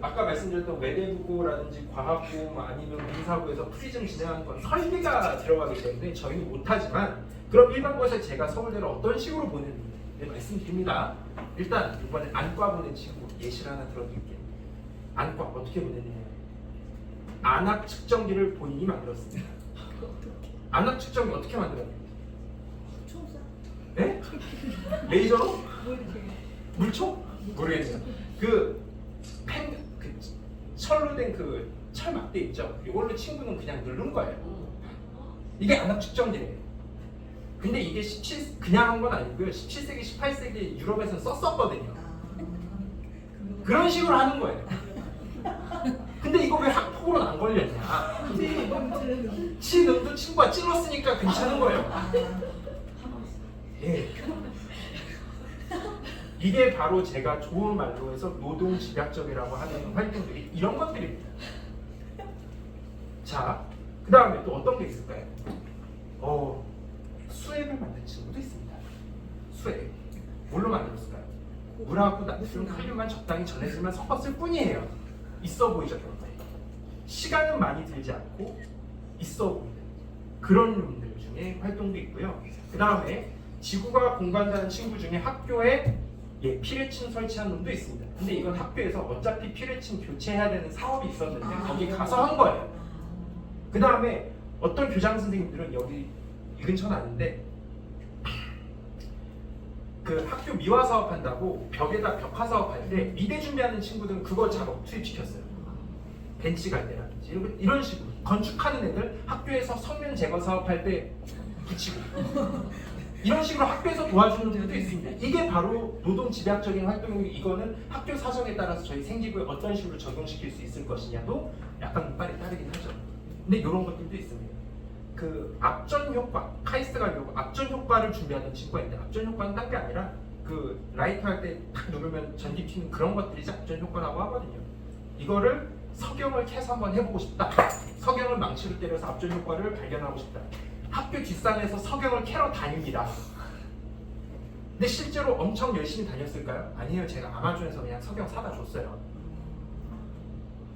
아까 말씀드렸던 외대부고라든지 과학고 아니면 문사고에서 프리즘 진행하는 건 설계가 들어가기 때문에 저희는 못하지만, 그럼 일반고에서 제가 서울대를 어떤 식으로 보내는지 말씀드립니다. 일단 이번에 안과 보낸 친구 예시를 하나 들어드릴게요. 안과 어떻게 보내느냐, 안압 측정기를 본인이 만들었습니다. 안압 측정기 어떻게 만들어요? 초음파? 네? 레이저로? 물총? 모르겠어요. 철로 된 철막대 있죠? 이걸로 친구는 그냥 누른 거예요. 이게 안압 측정기예요. 근데 이게 그냥 한 건 아니고요. 17세기, 18세기 유럽에서는 썼었거든요. 그런 식으로 하는 거예요. 근데 이거 왜 학폭으로는 안 걸렸냐? 치능도 친구가 찔렀으니까 괜찮은 거예요. 예. 이게 바로 제가 좋은 말로 해서 노동집약적이라고 하는 활동들이 이런 것들입니다. 자, 그 다음에 또 어떤 게 있을까요? 수액을 만든 친구도 있습니다. 수액. 뭘로 만들었을까요? 물하고 나트륨, 칼륨만 적당히 전해질만 섞었을 뿐이에요. 있어 보이죠, 결과에. 시간은 많이 들지 않고 있어 보이는 그런 놈들 중에 활동도 있고요. 그 다음에 지구가 공부한다는 친구 중에 학교에 피레침 설치한 놈도 있습니다. 근데 이건 학교에서 어차피 피레침 교체해야 되는 사업이 있었는데 거기 가서 한 거예요. 그 다음에 어떤 교장 선생님들은 여기 이 근처는 아닌데 학교 미화 사업한다고 벽에다 벽화 사업할 때 미대 준비하는 친구들은 그거 작업 투입시켰어요. 벤치 갈 때라든지 이런 식으로 건축하는 애들 학교에서 성면 제거 사업할 때 붙이고 이런 식으로 학교에서 도와주는 분들도 있습니다. 이게 바로 노동집약적인 활동이고, 이거는 학교 사정에 따라서 저희 생기부에 어떤 식으로 적용시킬 수 있을 것이냐도 약간 이빨이 따르긴 하죠. 근데 이런 것들도 있습니다. 앞전 효과, 카이스트가 하려고 앞전 효과를 준비하는 친구가 있는데, 앞전 효과는 딴 게 아니라 라이트 할 때 탁 누르면 전기 튀는 그런 것들이 앞전 효과라고 하거든요. 이거를 석영을 캐서 한번 해보고 싶다. 석영을 망치로 때려서 앞전 효과를 발견하고 싶다. 학교 뒷산에서 석영을 캐러 다닙니다. 근데 실제로 엄청 열심히 다녔을까요? 아니에요. 제가 아마존에서 그냥 석영 사다 줬어요.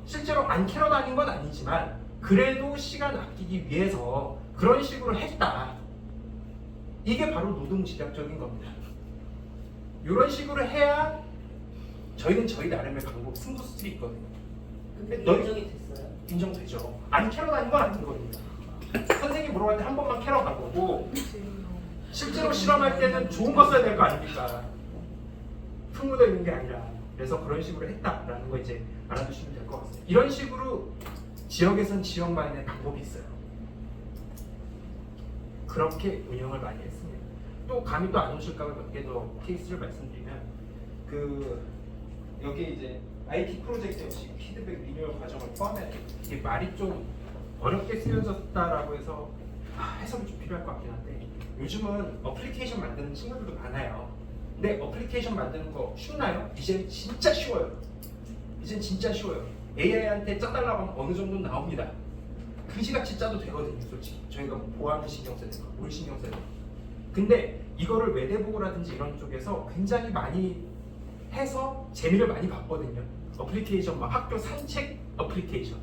실제로 안 캐러 다닌 건 아니지만 그래도 시간 아끼기 위해서 그런 식으로 했다. 이게 바로 노동집약적인 겁니다. 이런 식으로 해야 저희는 저희 나름의 방법, 승부수들이 있거든요. 근데 인정이 됐어요? 인정되죠. 안 캐러 다닌 건 아닌 겁니다. 선생님 물어볼 때 한 번만 캐러 가보고 실제로 실험할 때는 좋은 거 써야 될 거 아닙니까? 흙 묻어 있는 게 아니라. 그래서 그런 식으로 했다라는 거 이제 알아두시면 될 것 같습니다. 이런 식으로 지역에선 지역만의 방법이 있어요. 그렇게 운영을 많이 했습니다. 또 감이 또 안 오실까 봐 몇 개 더 케이스를 말씀드리면 여기 이제 IT 프로젝트 역시 피드백 리뉴얼 과정을 포함해야 돼요. 이게 말이 좀 어렵게 쓰여졌다라고 해서 해석이 좀 필요할 것 같긴 한데, 요즘은 어플리케이션 만드는 친구들도 많아요. 근데 어플리케이션 만드는 거 쉽나요? 이젠 진짜 쉬워요. 이젠 진짜 쉬워요. AI한테 짜달라고 하면 어느 정도 나옵니다. 그지같이 짜도 되거든요, 솔직히. 저희가 보안을 신경 써야 되고 뭘 신경 써야 되고. 근데 이거를 외대보고라든지 이런 쪽에서 굉장히 많이 해서 재미를 많이 봤거든요. 어플리케이션, 막 학교 산책 어플리케이션,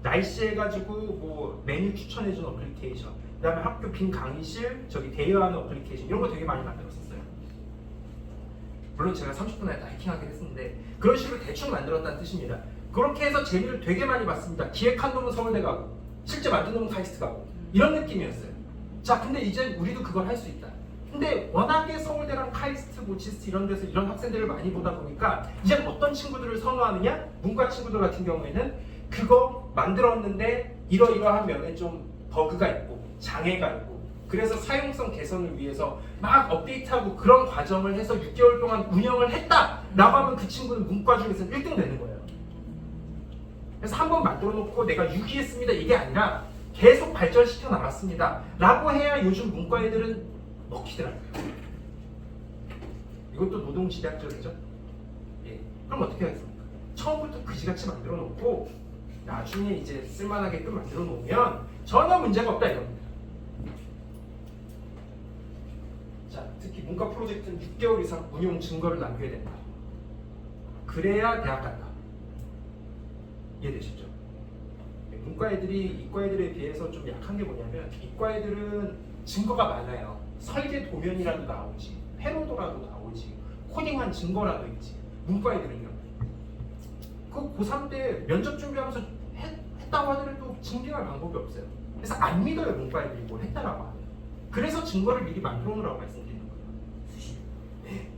날씨 해가지고 메뉴 추천해주는 어플리케이션, 그다음에 학교 빈 강의실 대여하는 어플리케이션, 이런 거 되게 많이 만들었었어요. 물론 제가 30분 안에 다 해킹하긴 했었는데 그런 식으로 대충 만들었다는 뜻입니다. 그렇게 해서 재미를 되게 많이 봤습니다. 기획한 놈은 서울대 가고 실제 만든 놈은 카이스트 가고 이런 느낌이었어요. 자, 근데 이제 우리도 그걸 할 수 있다. 근데 워낙에 서울대랑 카이스트, 모치스트 이런 데서 이런 학생들을 많이 보다 보니까 이제 어떤 친구들을 선호하느냐? 문과 친구들 같은 경우에는 그거 만들었는데 이러이러한 면에 좀 버그가 있고 장애가 있고 그래서 사용성 개선을 위해서 막 업데이트하고 그런 과정을 해서 6개월 동안 운영을 했다라고 하면 그 친구는 문과 중에서는 1등 되는 거예요. 그래서 한번 만들어 놓고 내가 유기했습니다 이게 아니라 계속 발전시켜 나갔습니다 라고 해야 요즘 문과 애들은 먹히더라고요. 이것도 노동집약적이죠. 예. 그럼 어떻게 하겠습니까? 처음부터 그지같이 만들어 놓고 나중에 이제 쓸만하게끔 만들어 놓으면 전혀 문제가 없다 이겁니다. 자, 특히 문과 프로젝트는 6개월 이상 운용 증거를 남겨야 된다. 그래야 대학 간다. 이해되시죠? 문과 애들이 이과 애들에 비해서 좀 약한 게 뭐냐면 이과 애들은 증거가 많아요. 설계 도면이라도 나오지, 패러도라도 나오지, 코딩한 증거라도 있지. 문과 애들은요. 그 고3 때 면접 준비하면서 했다고 하더라도 증명할 방법이 없어요. 그래서 안 믿어요 문과 애들이 뭘 했다라고 하면. 그래서 증거를 미리 만들어 놓으라고 말씀드리는 거예요. 네.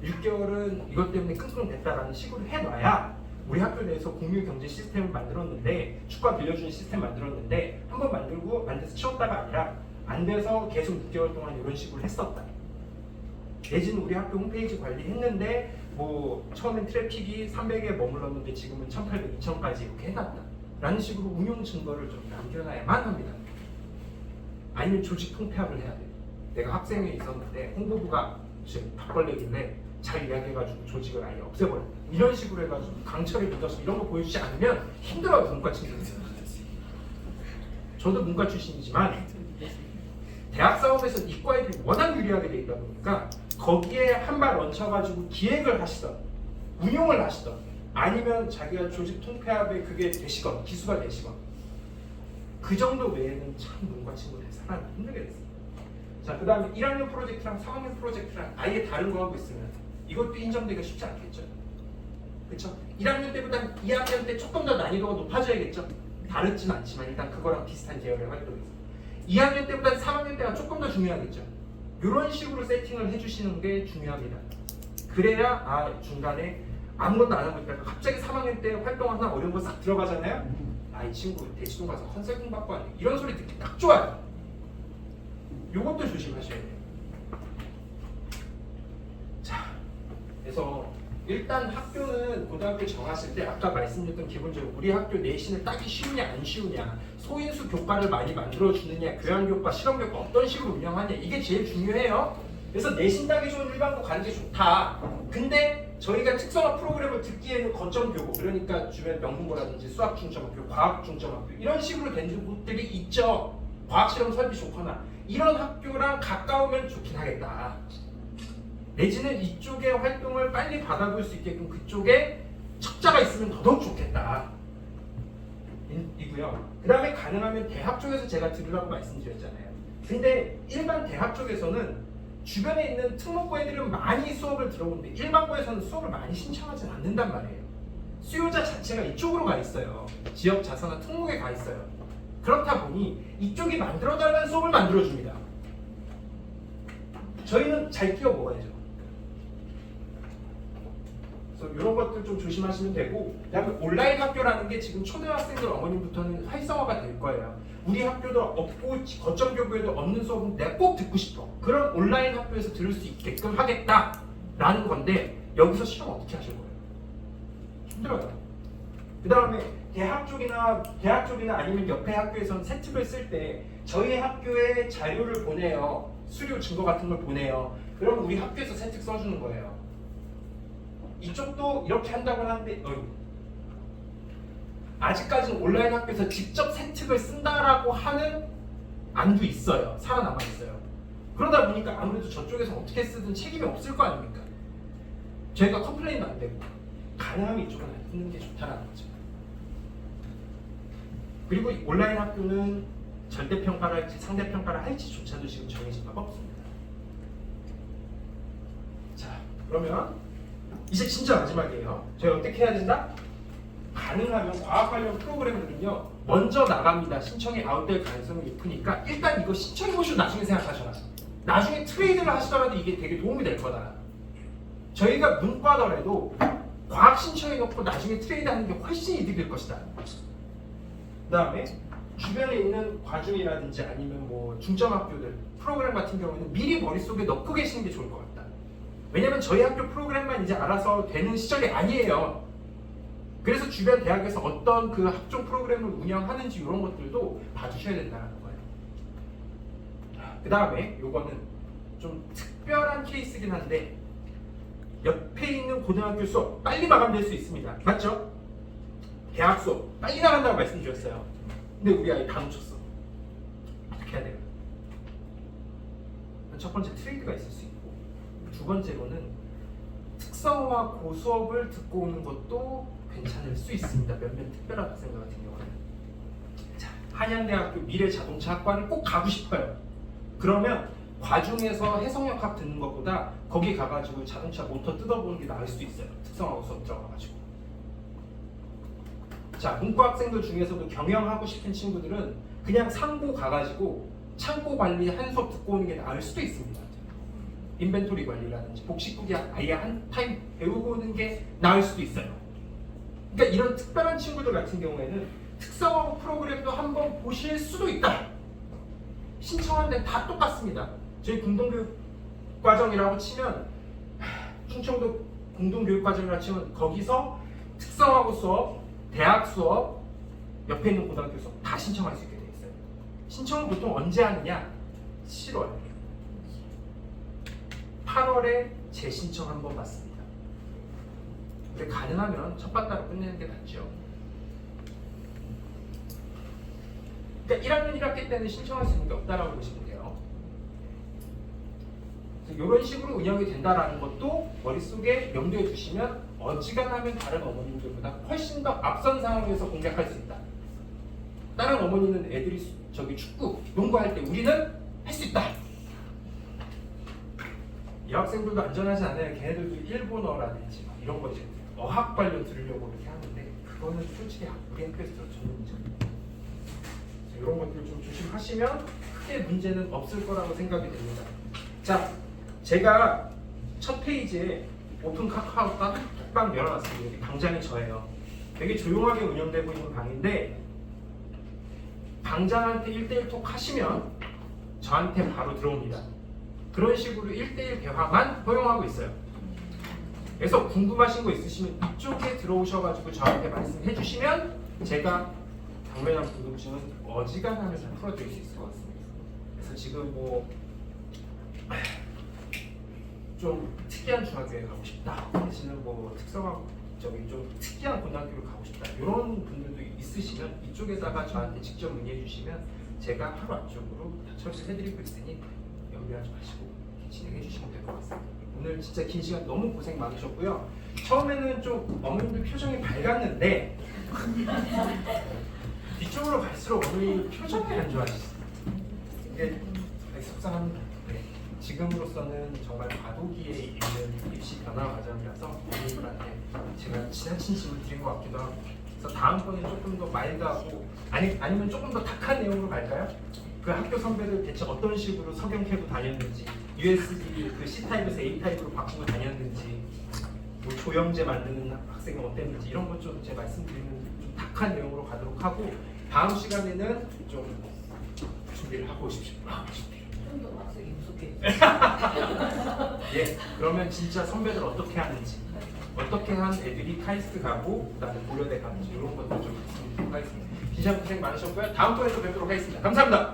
6개월은 이것 때문에 끙끙댔다라는 식으로 해놔야 우리 학교 내에서 공유 경제 시스템을 만들었는데 축가 빌려주는 시스템 만들었는데 한번 만들어서 치웠다가 아니라 안 돼서 계속 6개월 동안 이런 식으로 했었다. 내지는 우리 학교 홈페이지 관리했는데 뭐 처음엔 트래픽이 300에 머물렀는데 지금은 1800, 2000까지 이렇게 해놨다 라는 식으로 운용 증거를 좀 남겨놔야만 합니다. 아니면 조직 통폐합을 해야 돼요. 내가 학생회 있었는데 홍보부가 지금 밥벌레길래 잘 이야기해가지고 조직을 아예 없애버렸다. 이런 식으로 해가지고 강철을 믿어서 이런 거 보여주지 않으면 힘들어요 문과 친구들. 저도 문과 출신이지만 대학 싸움에서 이과 애들이 워낙 유리하게 돼 있다 보니까 거기에 한 발 얹혀가지고 기획을 하시던 운용을 하시던 아니면 자기가 조직 통폐합에 그게 되시건 기수가 되시건 그 정도 외에는 참 문과 친구들이 살아남기 힘들게 됐어요. 자, 그 다음에 1학년 프로젝트랑 3학년 프로젝트랑 아예 다른 거 하고 있으면 이것도 인정되기가 쉽지 않겠죠. 그렇죠? 1학년 때보다 2학년 때 조금 더 난이도가 높아져야겠죠. 다르진 않지만 일단 그거랑 비슷한 계열의 활동이 있어요. 2학년 때보다 3학년 때가 조금 더 중요하겠죠. 이런 식으로 세팅을 해주시는 게 중요합니다. 그래야 중간에 아무것도 안 하고 있다가 갑자기 3학년 때 활동 하나 어려운 거 싹 들어가잖아요. 이 친구 대치동 가서 컨설팅 받고 왔네. 이런 소리 듣기 딱 좋아요. 요것도 조심하셔야 돼요. 자, 그래서 일단 학교는 고등학교 정하실 때 아까 말씀드렸던 기본적으로 우리 학교 내신을 따기 쉬우냐 안 쉬우냐, 소인수 교과를 많이 만들어주느냐, 교양교과, 실험교과 어떤 식으로 운영하냐 이게 제일 중요해요. 그래서 내신 따기 좋은 일반고 가는 게 좋다. 근데 저희가 특성화 프로그램을 듣기에는 거점 교고, 그러니까 주변 명문고라든지 수학 중점학교, 과학 중점학교 이런 식으로 된 곳들이 있죠. 과학 실험 설비 좋거나 이런 학교랑 가까우면 좋긴 하겠다. 내지는 이쪽의 활동을 빨리 받아볼 수 있게끔 그쪽에 척자가 있으면 더더욱 좋겠다. 이고요. 그 다음에 가능하면 대학 쪽에서 제가 들으라고 말씀드렸잖아요. 근데 일반 대학 쪽에서는 주변에 있는 특목고 애들은 많이 수업을 들어오는데 일반고에서는 수업을 많이 신청하진 않는단 말이에요. 수요자 자체가 이쪽으로 가 있어요. 지역 자사나 특목에 가 있어요. 그렇다 보니 이쪽이 만들어달라는 수업을 만들어줍니다. 저희는 잘 끼워 먹어야죠. 그래서 이런 것들 좀 조심하시면 되고, 그다음에 온라인 학교라는 게 지금 초등학생들 어머님부터는 활성화가 될 거예요. 우리 학교도 없고 거점 교부에도 없는 수업은 내가 꼭 듣고 싶어. 그런 온라인 학교에서 들을 수 있게끔 하겠다라는 건데 여기서 실험 어떻게 하실 거예요? 힘들어요. 그 다음에 대학 쪽이나 아니면 옆에 학교에서는 세특을 쓸 때 저희 학교에 자료를 보내요. 수료 증거 같은 걸 보내요. 그럼 우리 학교에서 세특 써주는 거예요. 이쪽도 이렇게 한다고 하는데 아직까지는 온라인 학교에서 직접 세특을 쓴다라고 하는 안도 있어요. 살아남아 있어요. 그러다 보니까 아무래도 저쪽에서 어떻게 쓰든 책임이 없을 거 아닙니까? 저희가 컴플레인도 안 되고 가능하면 이쪽은 안 쓰는 게 좋다는 거죠. 그리고 온라인 학교는 절대평가를 할지 상대평가를 할지조차도 지금 정해진 바가 없습니다. 자, 그러면 이제 진짜 마지막이에요. 저희 어떻게 해야 된다? 가능하면 과학 관련 프로그램들은요 먼저 나갑니다. 신청이 아웃될 가능성이 높으니까 일단 이거 신청해보시고 나중에 생각하셔라. 나중에 트레이드를 하시더라도 이게 되게 도움이 될 거다. 저희가 문과더라도 과학 신청해놓고 나중에 트레이드하는 게 훨씬 이득이 될 것이다. 그 다음에 주변에 있는 과중이라든지 아니면 뭐 중점학교들 프로그램 같은 경우에는 미리 머릿속에 넣고 계시는 게 좋을 것 같다. 왜냐면 저희 학교 프로그램만 이제 알아서 되는 시절이 아니에요. 그래서 주변 대학에서 어떤 그 학종 프로그램을 운영하는지 이런 것들도 봐주셔야 된다는 거예요. 그 다음에 요거는 좀 특별한 케이스긴 한데 옆에 있는 고등학교 수업 빨리 마감될 수 있습니다. 맞죠? 대학 수업 빨리 나간다고 말씀드렸어요. 근데 우리 아이 다 놓쳤어. 어떻게 해야 돼요? 첫 번째 트레이드가 있을 수 있고 두 번째로는 특성화 고수업을 듣고 오는 것도 괜찮을 수 있습니다. 몇몇 특별한 학생들 같은 경우는. 자, 한양대학교 미래자동차학과를 꼭 가고 싶어요. 그러면 과중에서 해성역학 듣는 것보다 거기 가가지고 자동차 모터 뜯어보는 게 나을 수도 있어요. 특성화 고수업 들어가가지고. 자, 문과 학생들 중에서도 경영하고 싶은 친구들은 그냥 상고 가가지고 창고 관리 한 수업 듣고 오는 게 나을 수도 있습니다. 인벤토리 관리라든지 복식국이 아예 한 타임 배우고 오는 게 나을 수도 있어요. 그러니까 이런 특별한 친구들 같은 경우에는 특성화 프로그램도 한번 보실 수도 있다. 신청한 데는 다 똑같습니다. 저희 공동교육과정이라고 치면 충청도 공동교육과정이라고 치면 거기서 특성화고 수업, 대학 수업, 옆에 있는 고등학교 수업 다 신청할 수 있게 돼 있어요. 신청은 보통 언제 하느냐? 7월, 8월에 재신청 한번 받습니다. 근데 가능하면 첫 반따로 끝내는 게 낫죠. 그러니까 1학년 1학기 때는 신청할 수 있는 게 없다라고 보시면 돼요. 이런 식으로 운영이 된다라는 것도 머릿속에 염두에 두시면 어지간하면 다른 어머님들보다 훨씬 더 앞선 상황에서 공략할 수 있다. 다른 어머니는 애들이 저기 축구, 농구할 때 우리는 할 수 있다. 여학생들도 안전하지 않아요. 걔네들도 일본어라든지 막 이런 거 이제 어학 관련 들으려고 이렇게 하는데 그거는 솔직히 우리 학교에서 전문이죠. 이런 것들 좀 조심하시면 크게 문제는 없을 거라고 생각이 됩니다. 자, 제가 첫 페이지에 오픈 카카오톡 톡방 열어놨습니다. 여기 방장이 저예요. 되게 조용하게 운영되고 있는 방인데 방장한테 1대1 톡 하시면 저한테 바로 들어옵니다. 그런 식으로 1대1 대화만 허용하고 있어요. 그래서 궁금하신 거 있으시면 이쪽에 들어오셔가지고 저한테 말씀해 주시면 제가 당면한 궁금증은 어지간하면 다 풀어드릴 수 있을 것 같습니다. 그래서 지금 뭐 좀 특이한 중학교에 가고 싶다 하시는 뭐 특성화 저기 좀 특이한 고등학교를 가고 싶다 이런 분들도 있으시면 이쪽에다가 저한테 직접 문의해 주시면 제가 하루 안쪽으로 다 처리를 해드리고 있으니 염려하지 마시고 진행해 주시면 될 것 같습니다. 오늘 진짜 긴 시간 너무 고생 많으셨고요. 처음에는 좀 어머님들 표정이 밝았는데 뒤쪽으로 갈수록 어머니 표정이 안 좋아지시죠. 이게 되게 속상합니다. 네. 지금으로서는 정말 과도기에 있는 입시 변화 과정이라서 어머님들한테 제가 지나친 질문 드린 것 같기도 하고 그래서 다음번에 조금 더 마일드하고 아니면 조금 더 탁한 내용으로 갈까요? 그 학교 선배들 대체 어떤 식으로 석영캐고 다녔는지 USB 그 C타입에서 A타입으로 바꾸고 다녔는지 뭐 조영제 만드는 학생은 어땠는지 이런 것 좀 제가 말씀드리는 좀 탁한 내용으로 가도록 하고 다음 시간에는 좀 준비를 하고 오십시오. 좀 더 학생이 무섭게 예, 그러면 진짜 선배들 어떻게 하는지 어떻게 한 애들이 카이스트 가고 그다음에 고려대 가는지 이런 것도 좀 말씀드리도록 하겠습니다. 기자 고생 많으셨고요. 다음번에 또 뵙도록 하겠습니다. 감사합니다.